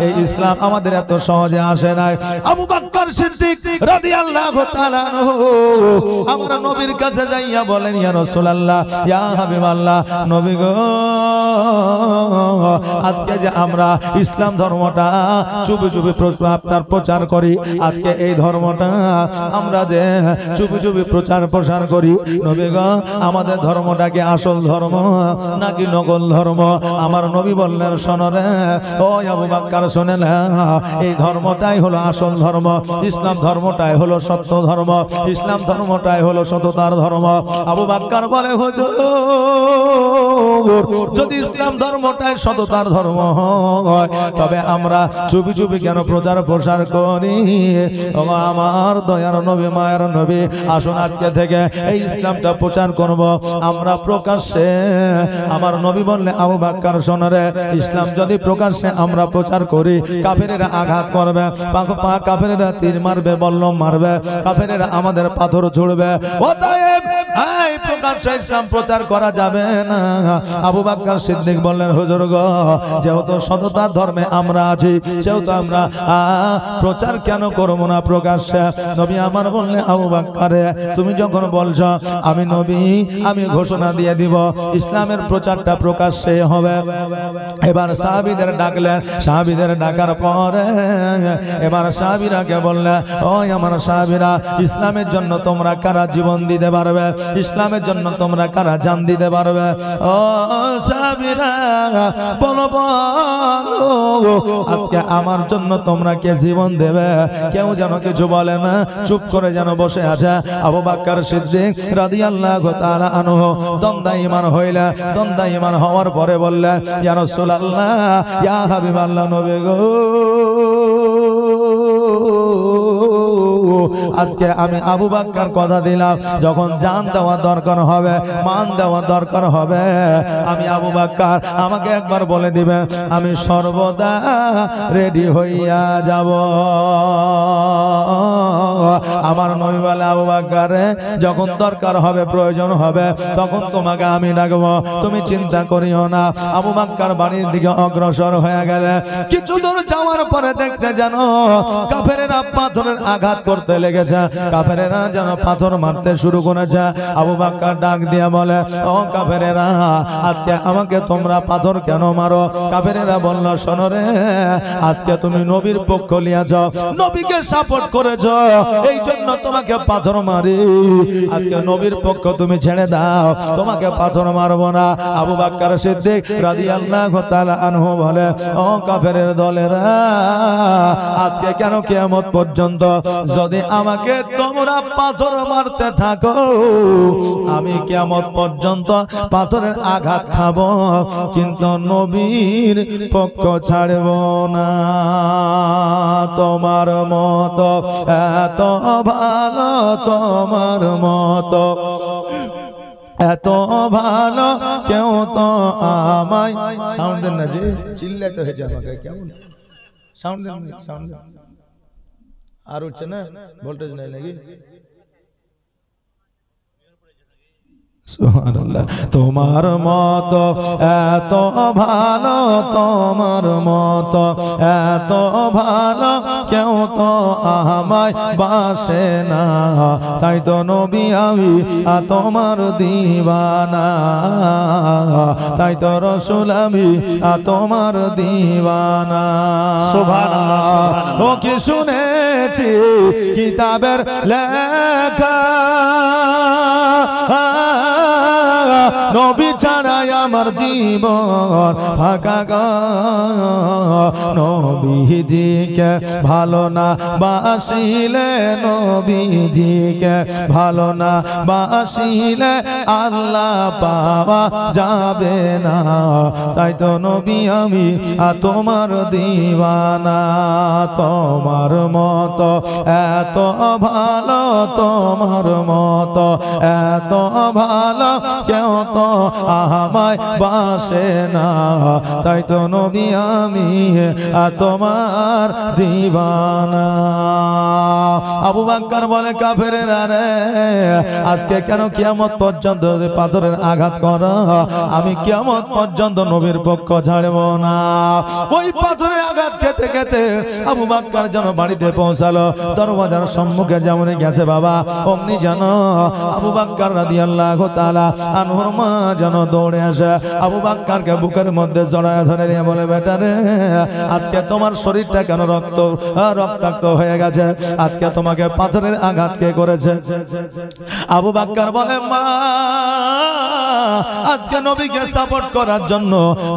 এই ইসলাম আমাদের এত সহজে আসে নাই। আবু বকর সিদ্দিক রাদিয়াল্লাহু তাআলা আনহু আমার নবীর কাছে যাইয়া বলেন, ইয়া রাসূলুল্লাহ, ইয়া হাবিবাল্লাহ, নবী গো, আজকে যে আমরা ইসলাম ধর্মটা চুপি চুপি আপনার প্রচার করি, আজকে এই ধর্মটা আমরা যে চুপি চুপি প্রচার করি, নবী গো, আমাদের ধর্মটা কি আসল ধর্ম নাকি নকল ধর্ম? আমার নবী বললেন, শোনো রে ও আবু বকর, শোনেন, এই ধর্মটাই হলো আসল ধর্ম, ইসলাম ধর্মটাই হলো সত্য ধর্ম, ইসলাম ধর্মটাই হলো সততার ধর্ম। আবু বকর বলে, হুজুর, যদি ইসলাম ধর্মটাই সততার ধর্ম হয়, তবে আমরা চুপি চুপি কেন প্রচার করি? আমার দয়ার নবী, মায়ের নবী, আসুন আজকে থেকে এই ইসলামটা প্রচার করব আমরা প্রকাশ্যে। আমার নবী বললে, আবু বকর শোনো রে, ইসলাম যদি প্রকাশ্যে আমরা প্রচার করি, কাফেরেরা আঘাত করবে, কাফেরেরা তীর মারবে, বল্লম মারবে, কাফেরেরা আমাদের পাথর ছুড়বে। অতএব এই প্রকাশ্যে ইসলাম প্রচার করা যাবে না। আবু বকর সিদ্দিক বললেন, হুজুর গো, যেহেতু সততার ধর্মে আমরা আছি, সেহেতু আমরা প্রচার কেন করব না প্রকাশ্যে? নবী আমার বললেন, আবু বকর, তুমি যখন বলছো, আমি নবী, আমি ঘোষণা দিয়ে দিব ইসলামের প্রচারটা প্রকাশ্যে হবে। এবার সাহাবীদের ডাকলেন, সাহাবীদের ডাকার পরে এবার সাহাবীরাকে বললেন, ও আমার সাহাবীরা, ইসলামের জন্য তোমরা কারা জীবন দিতে পারবে? ইসলামের জন্য তোমরা কারা জান দিতে পারবে? ও সাহাবীরা, বলো বলো, আজকে আমার জন্য তোমরা কে জীবন দেবে? কেউ যেন কিছু বলে না, চুপ করে যেন বসে আছে। আবু বকর সিদ্দিক রাদিয়াল্লাহু তাআলা আনহু দ্বন্দ্বায়মান হইলেন। দ্বন্দ্বায়মান হওয়ার পরে বললেন, ইয়া রাসূলুল্লাহ, ইয়া হাবিবাল্লাহ, নবী গো, আজকে আমি আবু বকর কথা দিলাম, যখন জান দেওয়া দরকার হবে, মান দেওয়া দরকার হবে, আমি আবু বকর, আমাকে একবার বলে দিবেন, আমি সর্বদা রেডি হইয়া যাব। আমার নবী বলে, আবু বকর, যখন দরকার হবে, প্রয়োজন হবে, তখন তোমাকে আমি ডাকবো, তুমি চিন্তা করিও না। আবু বকর বাড়ির দিকে অগ্রসর হয়ে গেলে, কিছু দূর যাওয়ার পরে দেখতে যেন কাফেরেরা পাথরের আঘাত করতে লেগেছে, কাফেরেরা যেন পাথর মারতে শুরু করেছে। আবু বকর ডাক দিয়ে বলে, ও কাফেরেরা, আজকে আমাকে তোমরা পাথর কেন মারো? কাফেরেরা বলল, শোনো রে, আজকে তুমি নবীর পক্ষ লিয়েছ, নবীকে সাপোর্ট করেছ, এই জন্য তোমাকে পাথর মারি। আজকে নবীর পক্ষ তুমি ছেড়ে দাও, তোমাকে পাথর মারবো না। আবু বকর সিদ্দিক রাদিয়াল্লাহু তাআলা আনহু বলে, ও কাফেরের দলেরা, আজকে কেন কিয়ামত পর্যন্ত যদি আমাকে তোমরা পাথর মারতে থাকো, আমি কিয়ামত পর্যন্ত পাথরের আঘাত খাবো, কিন্তু নবীর পক্ষ ছাড়ব না। তোমার মতো এত ভালো, তোমার মতো এত ভালো কেউ তো আমায়, সাউন্ড দেন না, যে চিল্লাতে হয়েছে আমাকে, কেমন সাউন্ড দেন, সাউন্ড দেন, আর উঠছে না, ভোল্টেজ নাই নাকি? সুবহানাল্লাহ। তোমার মতো এত ভালো, তোমার মতো এত ভালো কেউ তো আমায় বাসে না, তাই তো নবী আমি তোমার দিওয়ানা, তাই তো রাসূল আমি তোমার দিওয়ানা। সুবহানাল্লাহ। ও কি শুনে পেয়েছি কিতাবের লেখা নবী ছাড়াই আমার জীবন ফাঁকা গো নবীজিকে ভালো না বাসিলে নবীজিকে ভালো না বাসিলে আল্লাহ পাওয়া যাবে না তাই তো নবী আমি তোমার দিওয়ানা তোমার মতো এত ভালো তোমার মতো এত ভালো কেউ তো আমায় বাসে না তাই তো নবী আমি তোমার দিওয়ানা আবু বকর বলে কাফেরেরা রে আজকে কেন কিয়ামত পর্যন্ত পাথরের আঘাত করো আমি কিয়ামত পর্যন্ত নবীর পক্ষ ছাড়ব না ওই পাথরের আঘাত খেতে খেতে আবু বকর যেন বাড়িতে পৌঁছালো দরওয়াজার সম্মুখে যেমন গেছে বাবা অমনি যেন আবু বকর রাদিয়াল্লাহু তাআলা আনহুর মা যেন দৌড়ে আসে আবু বকরকে বুকের মধ্যে জড়ায় ধরে নিয়ে বলে বেটা রে আজকে তোমার শরীরটা কেন রক্তাক্ত হয়ে গেছে আজকে তোমাকে পাথরের আঘাত কে করেছে আবু বকর বলে মা আজকে নবীকে সাপোর্ট করার জন্য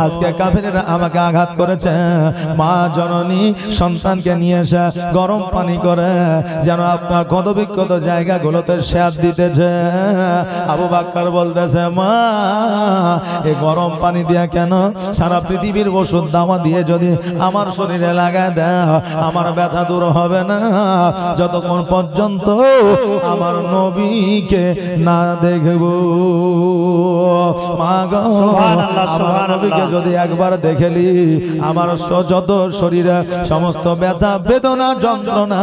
আজকে কাফেরেরা আমাকে আঘাত করেছে মা জননী সন্তানকে নিয়ে এসে গরম পানি করে যেন আপনার ক্ষতবিক্ষত জায়গাগুলোতে সেঁক দিতেছে আবু বকর বলতেছে মা এই গরম পানি দিয়া কেন সারা পৃথিবীর ওষুধ দাওয়া দিয়ে যদি আমার শরীরে লাগায় দেয় আমার ব্যথা দূর হবে না যতক্ষণ পর্যন্ত আমার নবীকে না দেখব মা গো আমার নবীকে যদি একবার দেখেলি আমার যত শরীরে সমস্ত ব্যথা বেদনা যন্ত্রণা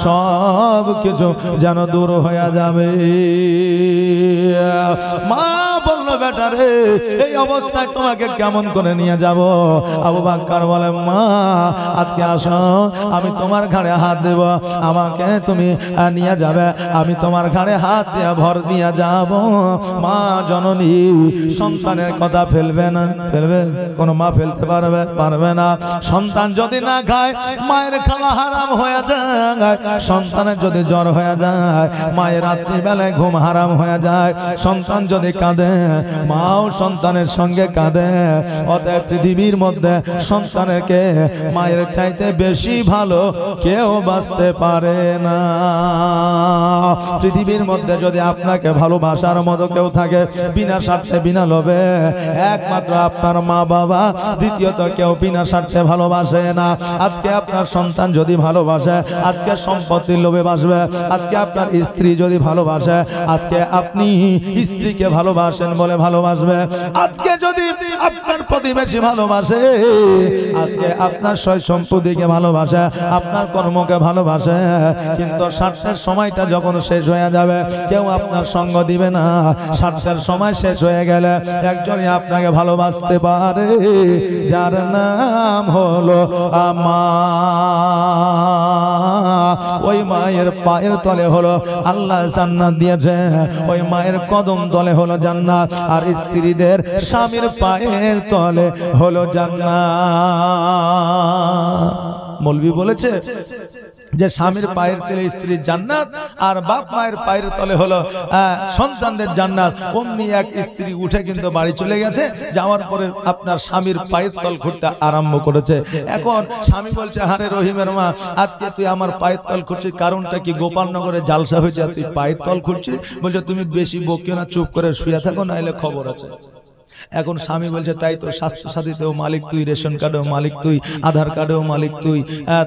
সব কিছু যেন দূর হয়ে যাবে মা বললো বেটা রে এই অবস্থায় তোমাকে কেমন করে নিয়ে যাব আবু বকর বলে মা আজকে আসো আমি তোমার ঘাড়ে হাত দেব আমাকে তুমি নিয়ে যাবে আমি তোমার ঘাড়ে হাত দিয়ে ভর দিয়ে যাব মা জননী সন্তানের কথা ফেলবে না ফেলবে কোনো মা ফেলতে পারবে না সন্তান যদি না খায় মায়ের খাওয়া হারাম হয়ে যায় সন্তানের যদি জ্বর হয়ে যায় মায়ের রাত্রি বেলায় ঘুম হারাম হয়ে যায় সন্তান যদি কাঁদে মাও সন্তানের সঙ্গে কাঁদে অতএব পৃথিবীর মধ্যে সন্তানেরকে মায়ের চাইতে বেশি ভালো কেউ বাঁচতে পারে না পৃথিবীর মধ্যে যদি আপনাকে ভালোবাসার মতো কেউ থাকে বিনা স্বার্থে বিনা লোভে একমাত্র আপনার মা বাবা দ্বিতীয়ত কেউ বিনা স্বার্থে ভালোবাসে না আজকে আপনার সন্তান যদি ভালোবাসে আজকে সম্পত্তির লোভে বাসবে আজকে আপনার স্ত্রী যদি ভালোবাসে আজকে আপনি স্ত্রীকে ভালোবাসেন বলে ভালোবাসবে আজকে যদি আপনার প্রতিবেশী ভালোবাসে আজকে আপনার সয় সম্পত্তিকে ভালোবাসে আপনার কর্মকে ভালোবাসে কিন্তু স্বার্থের সময়টা যখন শেষ হয়ে যাবে কেউ আপনার সঙ্গ দিবে না স্বার্থের সময় শেষ হয়ে গেলে একজনই আপনাকে ভালোবাসতে পারে যার নাম হলো মা ওই মায়ের পায়ের তলে হলো আল্লাহ জান্নাত দিয়েছে ওই মায়ের কদম তলে হলো জান্নাত আর স্ত্রীদের স্বামীর পায়ের তলে হলো জান্নাত মৌলভী বলেছে যে স্বামীর পায়ের তলে স্ত্রীর জান্নাত আর বাপ মায়ের পায়ের তলে হলো সন্তানদের জান্নাত অমনি এক স্ত্রী উঠে কিন্তু বাড়ি চলে গেছে যাওয়ার পরে আপনার স্বামীর পায়ের তল খুঁড়তে আরম্ভ করেছে এখন স্বামী বলছে হারে রহিমের মা আজকে তুই আমার পায়ের তল খুঁড়ছিস কারণটা কি গোপালনগরে জালসা হয়েছে তুই পায়ের তল খুঁড়ছিস বলছে তুমি বেশি বকিও না চুপ করে শুয়ে থাকো না এলে খবর আছে এখন স্বামী বলছে তাই তো স্বাস্থ্য সাথীতেও মালিক তুই রেশন কার্ডেও মালিক তুই আধার কার্ডেও মালিক তুই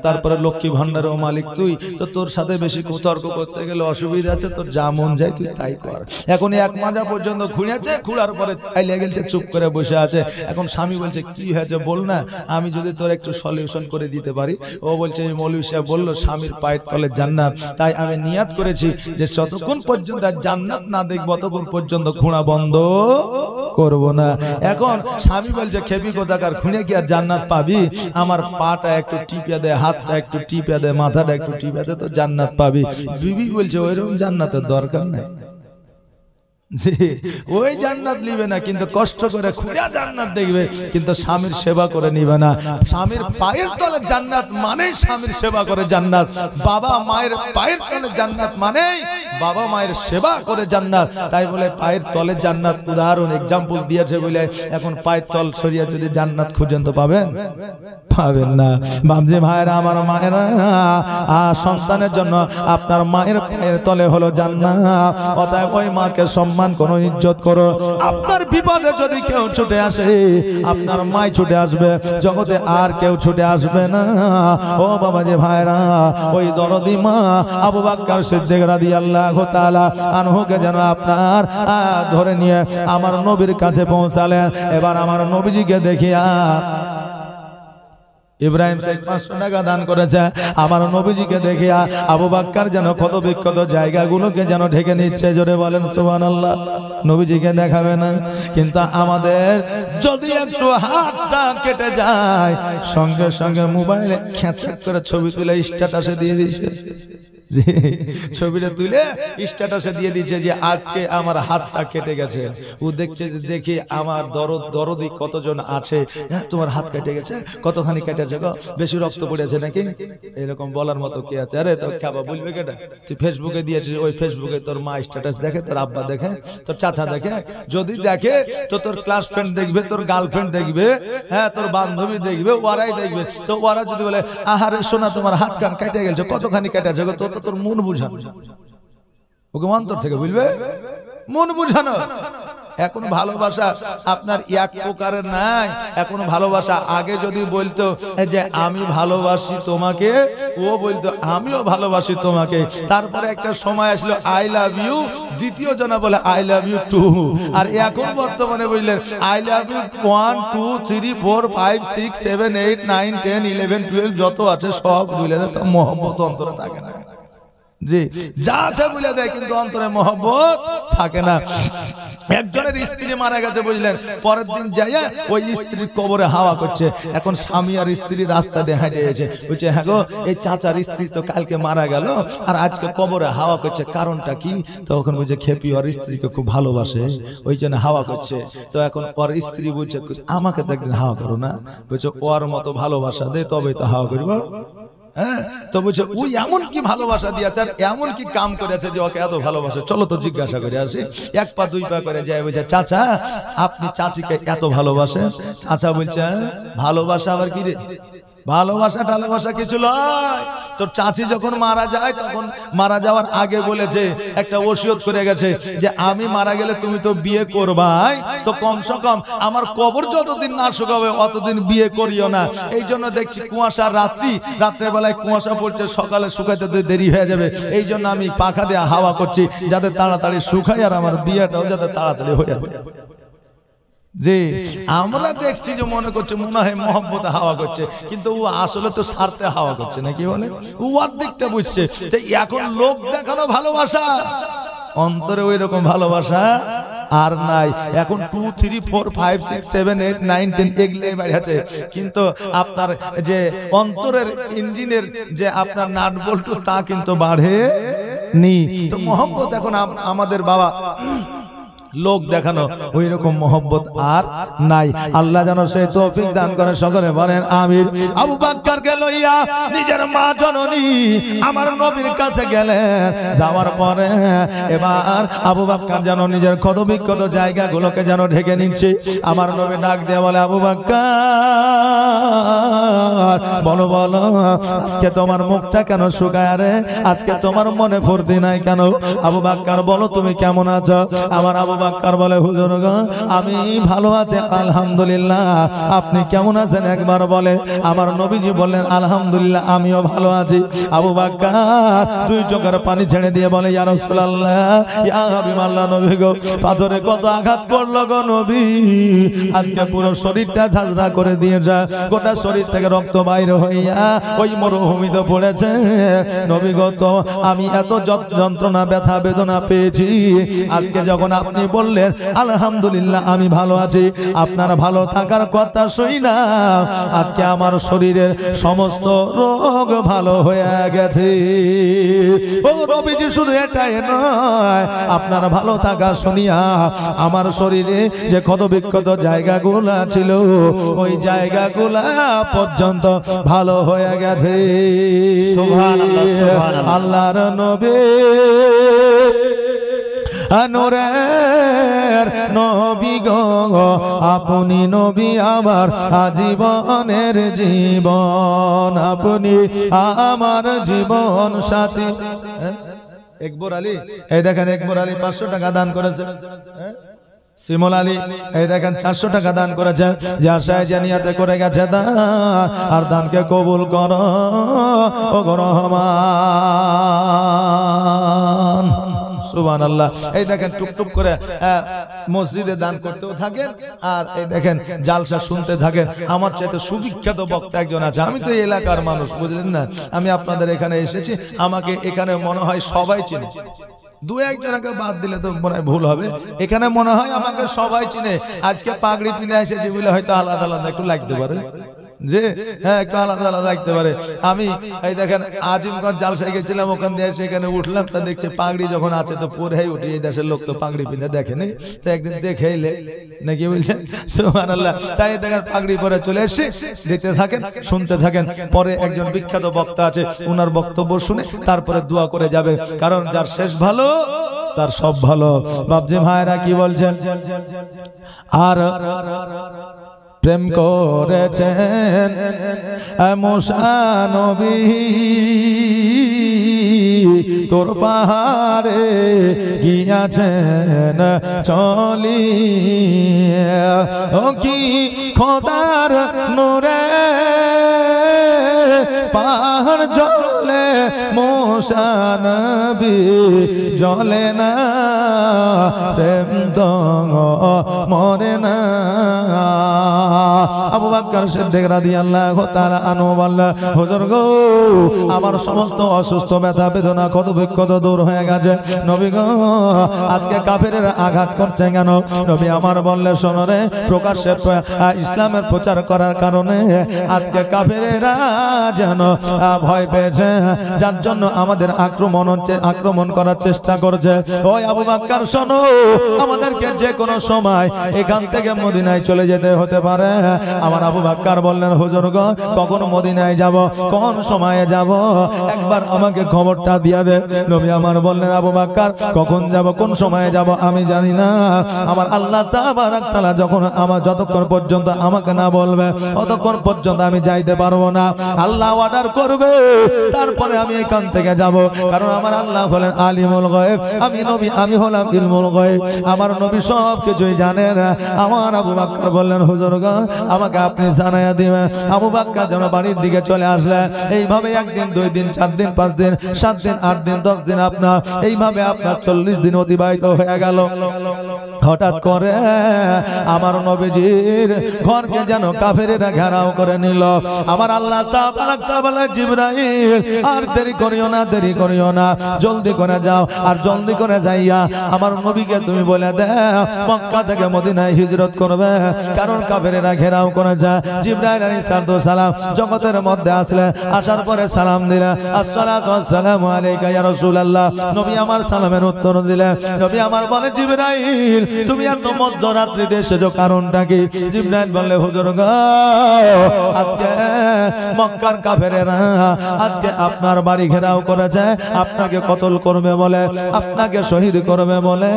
তারপরে লক্ষ্মী ভান্ডারেও মালিক তুই তো তোর সাথে বেশি তর্ক করতে গেলে অসুবিধা আছে তোর যা মন যায় তুই তাই কর এখন এক মাজা পর্যন্ত খুঁড়েছে খুঁড়ার পরে আইলে গেছে চুপ করে বসে আছে এখন স্বামী বলছে কি হয়েছে বল না আমি যদি তোর একটু সলিউশন করে দিতে পারি ও বলছে মৌলভী সাহেব বললো স্বামীর পায়ের তলে জান্নাত তাই আমি নিয়াত করেছি যে যতক্ষণ পর্যন্ত জান্নাত না দেখবো ততক্ষণ পর্যন্ত খুঁড়া বন্ধ করব না এখন স্বামী বলছে খেপি কোথাকার খুঁড়ে কি আর জান্নাত পাবি আমার পাটা একটু টিপে দে হাতটা একটু টিপে দে মাথাটা একটু টিপে দে তো জান্নাত পাবি বিবি বলছে ওইরকম জান্নাতের দরকার নাই জি, ওই জান্নাত নিবে না, কিন্তু কষ্ট করে খুঁড়া জান্নাত দেখবে, কিন্তু স্বামীর সেবা করে নিবে না। স্বামীর পায়ের তলে জান্নাত মানে স্বামীর সেবা করে জান্নাত, বাবা মায়ের পায়ের তলে জান্নাত মানে বাবা মায়ের সেবা করে জান্নাত। তাই বলে পায়ের তলে জান্নাত উদাহরণ এক্সাম্পল দিয়েছে বলে এখন পায়ের তল সরিয়ে যদি জান্নাত খুঁজেন তো পাবেন? পাবেন না। বাবজি ভাইরা, আমার মায়েরা, সন্তানের জন্য আপনার মায়ের পায়ের তলে হলো জান্নাত। অতএব ওই মাকে সম্মান করো, ইজ্জত করো। আপনার বিপদে যদি কেউ ছুটে আসে, আপনার মাই ছুটে আসবে, জগতে আর কেউ ছুটে আসবে না। ও বাবাজি ভাইরা, ওই দরদি মা আবু বকর সিদ্দিক রাদিয়াল্লাহু তাআলা আনহুকে যেন আপনার ধরে নিয়ে আমার নবীর কাছে পৌঁছালেন। এবার আমার নবীজিকে দেখিয়া ইব্রাহিম শেখ 500 টাকা দান করেছে, আমার নবীজিকে দেখিয়া আবু বকর যেন কত বিক্ষত জায়গাগুলোকে যেন ঢেকে নিচ্ছে। জোরে বলেন সুবহানাল্লাহ। নবীজিকে দেখাবে না, কিন্তু আমাদের যদি একটু হাতটা কেটে যায়, সঙ্গে সঙ্গে মোবাইলে খেঁচা করে ছবি তুলে স্ট্যাটাসে দিয়ে দিয়েছে। ছবিটা তুলে স্ট্যাটাসে দিয়ে দিচ্ছে যে আজকে আমার হাতটা কেটে গেছে। ও দেখছে যে দেখি আমার দরদি কতজন আছে, হ্যাঁ তোমার হাত কেটে গেছে, কতখানি কেটেছে গো, বেশি রক্ত পড়েছে নাকি, এরকম বলার মতো কি আছে? আরে তো খাবা বলবে কেটা? তুই ফেসবুকে দিয়েছিস, ওই ফেসবুকে তোর মা স্ট্যাটাস দেখে, তোর আব্বা দেখে, তোর চাচা দেখে, যদি দেখে তো তোর ক্লাস ফ্রেন্ড দেখবে, তোর গার্লফ্রেন্ড দেখবে, হ্যাঁ তোর বান্ধবী দেখবে, ওরাই দেখবে। তো ওরা যদি বলে আহারে শোনা তোমার হাত কান কেটে গেছে, কতখানি কেটেছে গো, তো তোর মন বুঝানো, ওকে অন্তর থেকে বুঝবে, মন বুঝানো। এখন ভালোবাসা আপনার এক প্রকারের নাই। এখন ভালোবাসা আগে যদি বলতো যে আমি ভালোবাসি তোমাকে, ও বলতো আমিও ভালোবাসি তোমাকে, তারপরে একটা সময় আসলো আই লাভ ইউ, দ্বিতীয় জনা বলে আই লাভ ইউ টু। আর এখন বর্তমানে বুঝলেন আই লাভ ইউ 1 2 3 4 5 6 7 8 9 10 11 12 যত আছে সব বুঝলে তো মহব্বত অন্তরে থাকে না। জি, যা আছে বলে দেয়, কিন্তু অন্তরে মহব্বত থাকে না। একজনের স্ত্রী মারা গেছে বুঝলেন, পরের দিন যাইয়া ওই স্ত্রীর কবরে হাওয়া করছে। এখন স্বামী আর স্ত্রী রাস্তা দিয়ে হেঁটে গেছে, বলছে হ্যাঁ গো এই চাচার স্ত্রী তো কালকে মারা গেল আর আজকে কবরে হাওয়া করছে, কারণটা কি? তখন বলছে খেপি ওর স্ত্রীকে খুব ভালোবাসে, ওই জন্য হাওয়া করছে। তো এখন ওর স্ত্রী বলছে আমাকে তো একদিন হাওয়া করো না, বলছে ওর মতো ভালোবাসা দে তবে তো হাওয়া করব। হ্যাঁ, তো বলছে ওই এমন কি ভালোবাসা দিয়েছে আর এমন কি কাম করেছে যে ওকে এত ভালোবাসে, চলো তো জিজ্ঞাসা করে আসি। এক পা দুই পা করে যায়, বলছে চাচা আপনি চাচিকে এত ভালোবাসেন? চাচা বলছে ভালোবাসা আবার কি রে, ভালোবাসা টালোবাসা কিছু নয়। তোর চাচি যখন মারা যায়, তখন মারা যাওয়ার আগে বলেছে, একটা ওসিয়ত করে গেছে যে আমি মারা গেলে তুমি তো বিয়ে করবাই, তো কমসে কম আমার কবর যতদিন না শুকাবে অতদিন বিয়ে করিও না। এই জন্য দেখছি কুয়াশা রাত্রের বেলায় কুয়াশা পড়ছে, সকালে শুকাইতে দেরি হয়ে যাবে, এই জন্য আমি পাখা দিয়ে হাওয়া করছি যাতে তাড়াতাড়ি শুকাই আর আমার বিয়েটাও যাতে তাড়াতাড়ি হয়ে যাবে। জি, আমরা দেখছি যে মনে করছে মনে হয় মহব্বতে হাওয়া করছে, কিন্তু ও আসলে তো স্বার্থে হাওয়া করছে নাকি বলে, ও অর্ধেকটা বুঝছে। যে এখন লোক দেখানো ভালোবাসা, অন্তরে ওই রকম ভালোবাসা আর নাই। এখন 2 3 4 5 6 7 8 9 10 এগুলো বাড়িয়েছে, কিন্তু আপনার যে অন্তরের ইঞ্জিনের যে আপনার নাট বল্টু তা কিন্তু বাড়ে নি। তো মহব্বত এখন আমাদের বাবা লোক দেখানো ওই রকম মহব্বত আর নাই। আল্লাহ যেন সেই তৌফিক দান করে, সকলে বলেন আমিন। আবু বকরকে লইয়া নিজের মা জননী আমার নবীর কাছে গেলেন, যাওয়ার পরে এবার আবু বকর যেন নিজের ক্ষত বিক্ষত জায়গাগুলোকে যেন ঢেকে নিচ্ছে। আমার নবী ডাক দিয়ে বলে আবু বকর বলো বলো আজকে তোমার মুখটা কেন শুকায় রে, আজকে তোমার মনে ফুর্তি নাই কেন? আবু বকর বলো তুমি কেমন আছো? আমার আবু বকর বলে হুজুর গো আমি ভালো আছি আলহামদুলিল্লাহ, আপনি কেমন আছেন একবার বলে। আমার নবীজি বললেন আলহামদুলিল্লাহ আমিও ভালো আছি। আবু বকর দুই চোখের পানি ছেড়ে দিয়ে বলে ইয়া রাসূলুল্লাহ ইয়া হাবিবাল্লাহ, নবী গো পাথরে কত আঘাত করলো গো নবী, আজকে পুরো শরীরটা ঝাঁঝরা করে দিয়েছে, গোটা শরীর থেকে রক্ত বাইর হইয়া ওই মরুভূমিতে পড়েছে। নবী গো তো আমি এত যন্ত্রণা ব্যথা বেদনা পেয়েছি, আজকে যখন আপনি বললেন আলহামদুলিল্লাহ আমি ভালো আছি। আপনার ভালো থাকার কথা শুই না আজকে আমার শরীরের সমস্ত রোগ ভালো হয়ে গেছে। ও নবীজি শুধু এটাই নয়, আপনার ভালো থাকা শুনিয়া আমার শরীরে যে ক্ষত বিক্ষত জায়গাগুলা ছিল ওই জায়গাগুলা পর্যন্ত ভালো হয়ে গেছে। সুবহানাল্লাহ, সুবহানাল্লাহ। আল্লাহর নবী নূরের নবী গো আপনি নবী আমার আজীবনের জীবন, আপনি আমার জীবন সাথী। একবার আলী, এই দেখেন একবার আলী 500 টাকা দান করেছে। শিমুল আলী এই দেখেন 400 টাকা দান করেছে। যার সাহায্য নিয়াতে করে গেছে দান, আর দানকে কবুল করো ও রহমান। সুবহানাল্লাহ। এই দেখেন টুকটুক করে মসজিদে দান করতেও থাকেন, আর এই দেখেন জালসা শুনতে থাকেন। আমার চাইতে সুবিখ্যাত বক্তা একজন আছে, আমি তো এই এলাকার মানুষ, বুঝলেন না। আমি আপনাদের এখানে এসেছি, আমাকে এখানে মনে হয় সবাই চিনে। দু একজনকে বাদ দিলে তো মনে হয় ভুল হবে, এখানে মনে হয় আমাকে সবাই চিনে। আজকে পাগড়ি পিনে এসেছি বলে হয়তো আলাদা আলাদা একটু লাগতে পারে, যে হ্যাঁ একটু আলাদা আলাদা লাগতে পারে। আমি এই দেখেন আজিমগঞ্জ জালসায় গেছিলাম, ওখান দিয়ে সেখানে উঠলাম, তা দেখছি পাগড়ি যখন আছে তো পরেই উঠি। এই দেশের লোক তো পাগড়ি পিনে দেখেনি, তো একদিন দেখে এলে নাকি বলছেন সুবহানাল্লাহ। তাই দেখেন পাগড়ি পরে চলে এসে দেখতে থাকেন, শুনতে থাকেন। পরে একজন বিখ্যাত বক্তা আছে, উনার বক্তব্য শুনে তারপরে দোয়া করে যাবে, কারণ যার শেষ ভালো তার সব ভালো। বাপজি ভাইরা কি বলছেন? আর প্রেম করেছেন মুসা নবী তোর পাহাড়ে গিয়াছেন চলি, ও কি খোদার নূরে পাহাড় জলে মুসা নবী জলে না, প্রেম তো মরে না। আবু বকর সিদ্দিক রাদিয়াল্লাহু তাআলা আনহু বললেন, হুজুর গো আমার সমস্ত অসুস্থ ব্যথা বেদনা কত বিক্ষত দূর হয়ে গেছে। নবী গো আজকে কাফেরেরা আঘাত করছে কেন? নবী আমার বললে, শোনো রে, প্রকাশ্যে ইসলামের প্রচার করার কারণে আজকে কাফেরেরা যেন ভয় পেয়েছে, যার জন্য আমাদের আক্রমণ করার চেষ্টা করছে। ওই আবু বকর শোনো, আমাদেরকে যে কোনো সময় এখান থেকে মদিনায় চলে যেতে হতে পারে। আমার আবু বকর বললেন, হুজুর গো কখন মদিনায় যাব, কোন সময়ে যাব, একবার আমাকে খবরটা দিয়ে দে। নবী আমার বললেন, আবু বকর কখন যাব, কোন সময়ে যাব আমি জানি না। আমার আল্লাহ তাবারক তাআলা যতক্ষণ পর্যন্ত আমাকে না বলবে ততক্ষণ পর্যন্ত আমি যাইতে পারবো না। আল্লাহ অর্ডার করবে তারপরে আমি এখান থেকে যাব, কারণ আমার আল্লাহ হলেন আলিমুল গায়ব, আমি নবী, আমি হলাম ইলমুল গায়ব। আমার নবী সব কিছুই জানেন। আমার আবু বকর বললেন, হুজুর গো আমাকে আপনি জানাইয়া দিবেন। আবু বকর যেন বাড়ির দিকে চলে আসলে এইভাবে 1 দিন 2 দিন 4 দিন 5 দিন 7 দিন 8 দিন 10 দিন আপনার এইভাবে আপনার 40 দিন অতিবাহিত হয়ে গেল। হঠাৎ করে আমার নবীজির ঘরকে যেন কাফেরেরা ঘেরাও করে নিল। আমার আল্লাহ তাবারক তাআলা জিবরাইল, আর দেরি করিও না, দেরি করিও না, জলদি করে যাও, আর জলদি করে যাইয়া আমার নবীকে তুমি বলে দাও মক্কা থেকে মদিনায় হিজরত করবে, কারণ কাফেরেরা ঘেরাও করে যায়। জিবরাইল আলাইহিস সালাম জগতের মধ্যে আসলে, আসার পরে সালাম দিলেন, আসসালাতু ওয়াসসালামু আলাইকা ইয়া রাসূলুল্লাহ। নবী আমার সালামের উত্তর দিলেন। নবী আমার বলে, জিবরাইল তুমি এত মধ্যরাত্রিতে এসেছো, কারণটা কি? জিবরাইল বললে, হুজুর গো আজকে মক্কার কাফেরেরা আজকে আপনার বাড়ি ঘেরাও করেছে, আপনাকে কতল করবে বলে, আপনাকে শহীদ করবে বলে,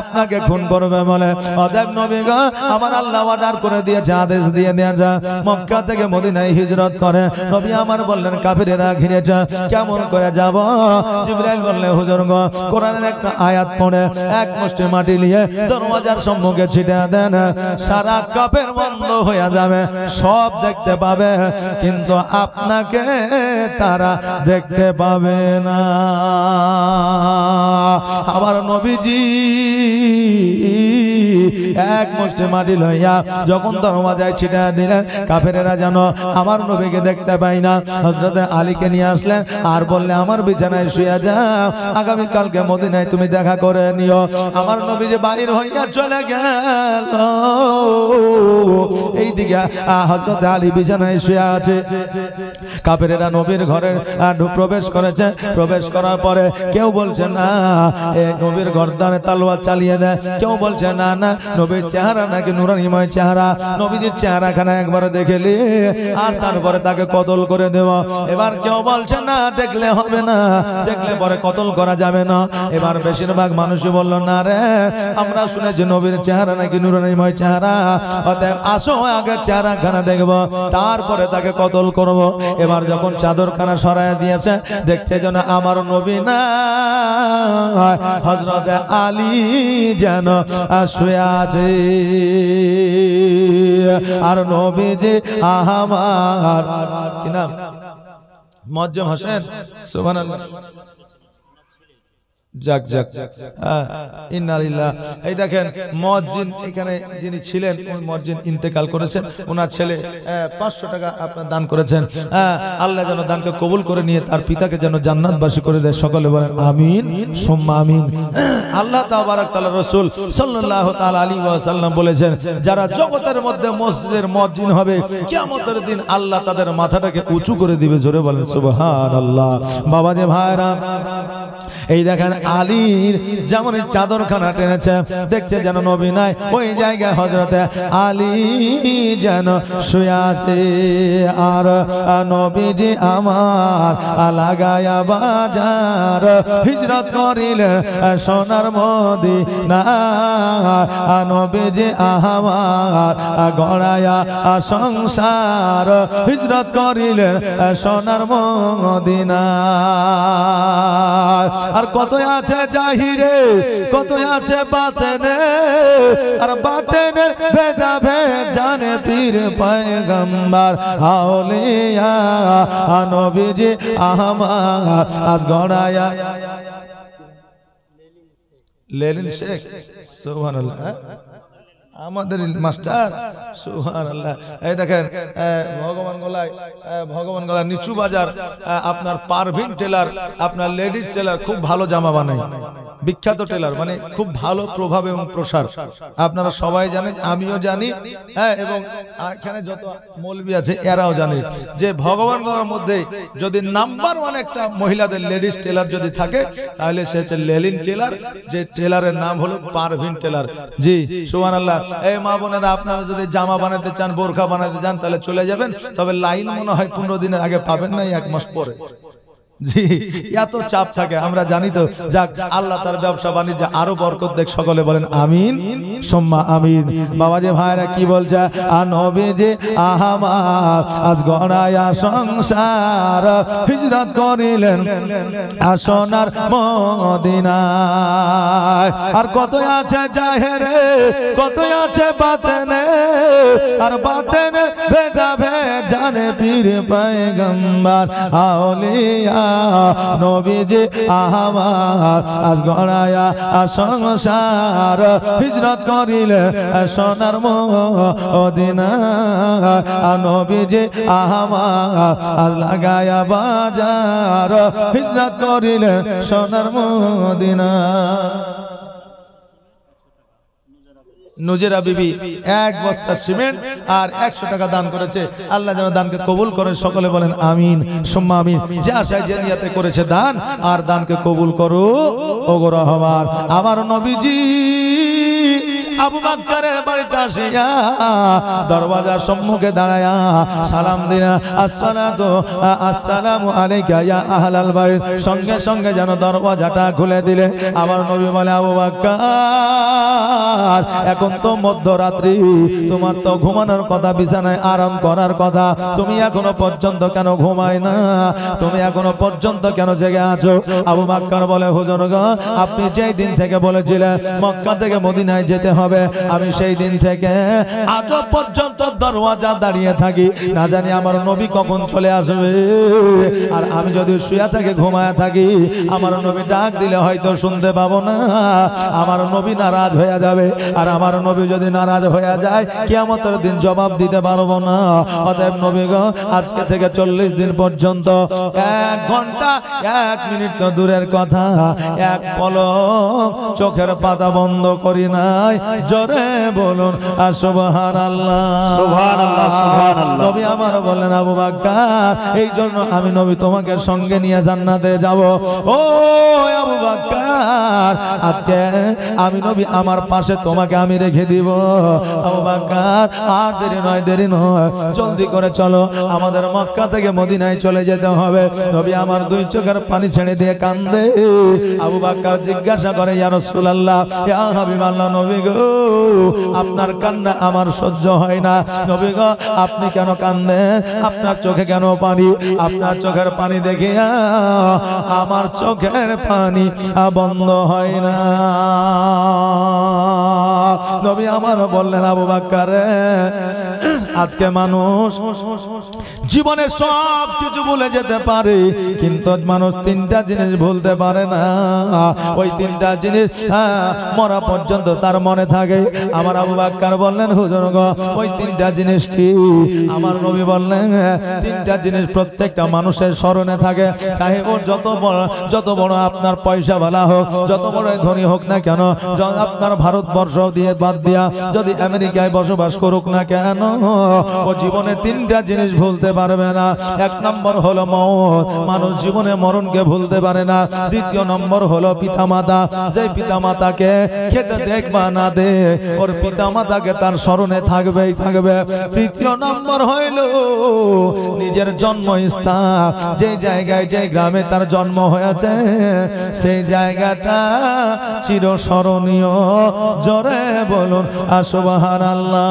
আপনাকে খুন করবে বলে। অতএব নবী গো আমার আল্লাহ অর্ডার করে দিয়েছে, আদেশ দিয়ে দিয়েছে মক্কা থেকে মদিনায় হিজরত করে। নবী আমার বললেন, কাফেরেরা ঘিরেছে, কেমন করে যাব? জিবরাইল বললেন, হুজুর গো কোরআনের একটা আয়াত পড়ে এক মুষ্টি মাটি নিয়ে দরওয়াজার সম্মুখে ছিটিয়ে দেন, সারা কাফের বন্ধ হয়ে যাবে, সব দেখতে পাবে, কিন্তু আপনাকে তারা দেখতে পাবে না। আমার নবীজি এক মুষ্টি মাটি লইয়া যখন দরওয়াজায় ছিটা দিলেন, কাফেরেরা যেন আমার নবীকে দেখতে পায় না। হযরত আলীকে নিয়ে আসলেন আর বললে আমার বিছানায় শুয়ে যাও, আগামী কালকে মদিনায় তুমি দেখা করে নিও। আমার নবী যে বাহির হইয়া চলে গেল, এইদিকে হযরত আলী বিছানায় শুয়ে আছে। কাফেরেরা নবীর ঘরে প্রবেশ করেছে। প্রবেশ করার পরে কেউ বলছে না নবীর গর্দানে তলোয়ার চালিয়ে দেয়, কেউ বলছে না না নবীর চেহারা নাকি নুরানিময় চেহারা, নবীজির চেহারাখানা একবার দেখেলি আর তারপরে তাকে কতল করে দেব। এবার কেউ বলছে না দেখলে হবে না, দেখলে পরে কতল করা যাবে না। এবার বেশিরভাগ মানুষই বলল না রে, আমরা শুনেছি নবীর চেহারা নাকি নুরানিময় চেহারা, অতএব আসো আগে চেহারাখানা দেখব, তারপরে তাকে কতল করব। এবার যখন চাদরখানা সরায় দিয়েছে, দেখছে যেন আমার নবী না, হযরত আলী যেন শুয়ে আছে। আর নবীজি আমার কি নাম, মুআজ্জম হোসেন, সুবহানাল্লাহ, যাক যাক, ইন্না লিল্লাহ। এই দেখেন মুয়াজ্জিন এখানে যিনি ছিলেন, ওই মুয়াজ্জিন ইন্তেকাল করেছেন, ওনার ছেলে 500 টাকা আপনার দান করেছেন। আল্লাহ যেন দানকে কবুল করে নিয়ে তার পিতাকে যেন জান্নাতবাসী করে দেয়। সকলে বলেন আমিন সুম্মা আমিন। আল্লাহ তাবারক তাআলা রাসূল সাল্লাল্লাহু তাআলা আলাইহি ওয়াসাল্লাম বলেছেন, যারা জগতের মধ্যে মসজিদের মুয়াজ্জিন হবে, কিয়ামতের দিন আল্লাহ তাদের মাথাটাকে উঁচু করে দিবে। জোরে বলেন সুবহানাল্লাহ। বাবাজি ভাইরা, এই দেখেন আলীর যেমন চাদরখানা টেনেছে, দেখছে যেন নবী নাই, ওই জায়গায় হযরতে আলী যেন শুয়ে আছে। আর নবীজি আমার লাগায়া বাজার হিজরত করিলেন সোনার মদিনা। নবীজি আমার গড়ায়া সংসার হিজরত করিলেন সোনার মদিনা। আর কত আছে জাহিরে, কত আছে বাতেনে, আর বাতেনের ভেদাভেদ জানে পীর পয়গম্বর আউলিয়া। নবীজি আমার আজ গড়ায়া লেলিন শেখ, সুবহানাল্লাহ, আমাদের মাস্টার, সুবহানাল্লাহ। এই দেখেন ভগবান গলায় নিচু বাজার আপনার পারভিন টেলার, আপনার লেডিস টেলার, খুব ভালো জামা বানায়, বিখ্যাত টেলার, মানে খুব ভালো প্রভাব এবং প্রসার। আপনারা সবাই জানেন, আমিও জানি, এবং এখানে যত মৌলবি আছে এরাও জানে যে ভগবান গলার মধ্যে যদি নাম্বার 1 একটা মহিলাদের লেডিস টেলার যদি থাকে, তাহলে সে হচ্ছে লেলিন টেলার, যে টেলারের নাম হলো পারভিন টেলার। জি সুবহানাল্লাহ। এই মা বোনেরা, আপনারা যদি জামা বানাতে চান, বোরখা বানাতে চান, তাহলে চলে যাবেন, তবে লাইন মনে হয় 15 দিনের আগে পাবেন না, 1 মাস পরে। জি, এত চাপ থাকে আমরা জানি তো। যাক, আল্লাহ তার ব্যবসা বাণিজ্য আরো বরকত দেখ। সকলে বলেন আমিন সুম্মা আমিন। বাবাজি ভাইরা কি বলছে, নবীজি আমার আজ গড়ায়া সংসার হিজরত করিলেন সোনার মদিনায়। আর কত আছে জাহেরে, কত আছে বাতেনে, আর বাতেনের ভেদাভেদ জানে পীর পয়গম্বর আউলিয়া। নবীজি আমার আজ গড়ায়া সংসার হিজরত করিলে সোনার মদিনা। নবীজি আমার আজ লাগায়া বাজার হিজরত করিলে সোনার মদিনা। নুজেরা বিবি 1 বস্তা সিমেন্ট আর 100 টাকা দান করেছে। আল্লাহ যেন দানকে কবুল করে। সকলে বলেন আমিন সুম্মা আমিন। যে আশায় যে নিয়তে করেছে দান, আর দানকে কবুল করো ওগো রহমান। আমার নবীজি আবু বকরের বাড়িতে আসিয়া দরওয়াজার সম্মুখে দাঁড়ায়া সালাম দিনা, আসসালাতু আসসালামু আলাইকা ইয়া আহলাল বাইত। সঙ্গে সঙ্গে যেন দরওয়াজাটা খুলে দিলে। আমার নবী বলে, আবু বকর, এখন তো মধ্যরাত্রি, তোমার তো ঘুমানোর কথা, বিছানায় আরাম করার কথা, তুমি এখনো পর্যন্ত কেন ঘুমায় না? তুমি এখনো পর্যন্ত কেন জেগে আছো? আবু বকর বলে, হুজুর গো, আপনি যেই দিন থেকে বলেছিলেন মক্কা থেকে মদিনায় যেতে হবে, হবে। আমি সেই দিন থেকে আজও পর্যন্ত দরওয়াজা দাঁড়িয়ে থাকি, না জানি আমার নবী কখন চলে আসবে। আর আমি যদি শুয়ে থেকে ঘুমায় থাকি, আমার নবী ডাক দিলে হয়তো শুনতে পাবো না, আমার নবী নারাজ হয়ে যাবে। আর আমার নবী যদি নারাজ হয়ে যায়, কিয়ামতের দিন জবাব দিতে পারবো না। অতএব নবী গো, আজকে থেকে 40 দিন পর্যন্ত 1 ঘন্টা 1 মিনিট তো দূরের কথা, এক পলক চোখের পাতা বন্ধ করি নাই। জোরে বলুন সুবহানাল্লাহ, সুবহানাল্লাহ, সুবহানাল্লাহ। নবী আমার বললেন, আবু বকর, এই জন্য আমি নবী তোমাকে সঙ্গে নিয়ে জান্নাতে যাব। ও আবু বকর, আজকে আমি নবী আমার পাশে তোমাকে আমি রেখে দিব। আবু বকর, আর দেরি নয়, দেরি নয়, জলদি করে চলো, আমাদের মক্কা থেকে মদিনায় চলে যেতে হবে। নবী আমার 2 চোখের পানি ছেড়ে দিয়ে কান্দে। আবু বকর জিজ্ঞাসা করে, ইয়া রাসূলুল্লাহ, ইয়া হাবিবাল্লাহ, নবী গো, আপনার কান্না আমার সহ্য হয় না। নবী গো, আপনি কেন কান্দেন? আপনার চোখে কেন পানি? আপনার চোখের পানি দেখিয়া আমার চোখের পানি বন্ধ হয় না। নবী আমার বললেন, আবু বকর, আজকে মানুষ জীবনে সব কিছু ভুলে যেতে পারে, কিন্তু মানুষ 3টা জিনিস ভুলতে পারে না। ওই 3টা জিনিস মরা পর্যন্ত তার মনে থাকে। আমার আবু বকর বললেন, হুজুর গো, ওই 3টা জিনিস কি? আমার নবী বললেন, 3টা জিনিস প্রত্যেকটা মানুষের স্মরণে থাকে, চাহে ওর যত বড় আপনার পয়সা ভালা হোক, যত বড় ধনী হোক না কেন, আপনার ভারতবর্ষ দিয়ে বাদ দিয়া যদি আমেরিকায় বসবাস করুক না কেন, ও জীবনে 3টা জিনিস ভুলতে পারবে না। 1 নম্বর হলো মওত, মানুষ জীবনে মরণকে ভুলতে পারে না। 2 নম্বর হলো পিতামাতা, যে পিতামাতাকে খেতে দেখ বা না দে, ওর পিতামাতাকে তার স্মরণে থাকবেই থাকবে। 3 নম্বর হইল নিজের জন্মস্থান, যে জায়গায়, যে গ্রামে তার জন্ম হয়েছে, সেই জায়গাটা চিরস্মরণীয়। জোরে বলুন সুবহানাল্লাহ।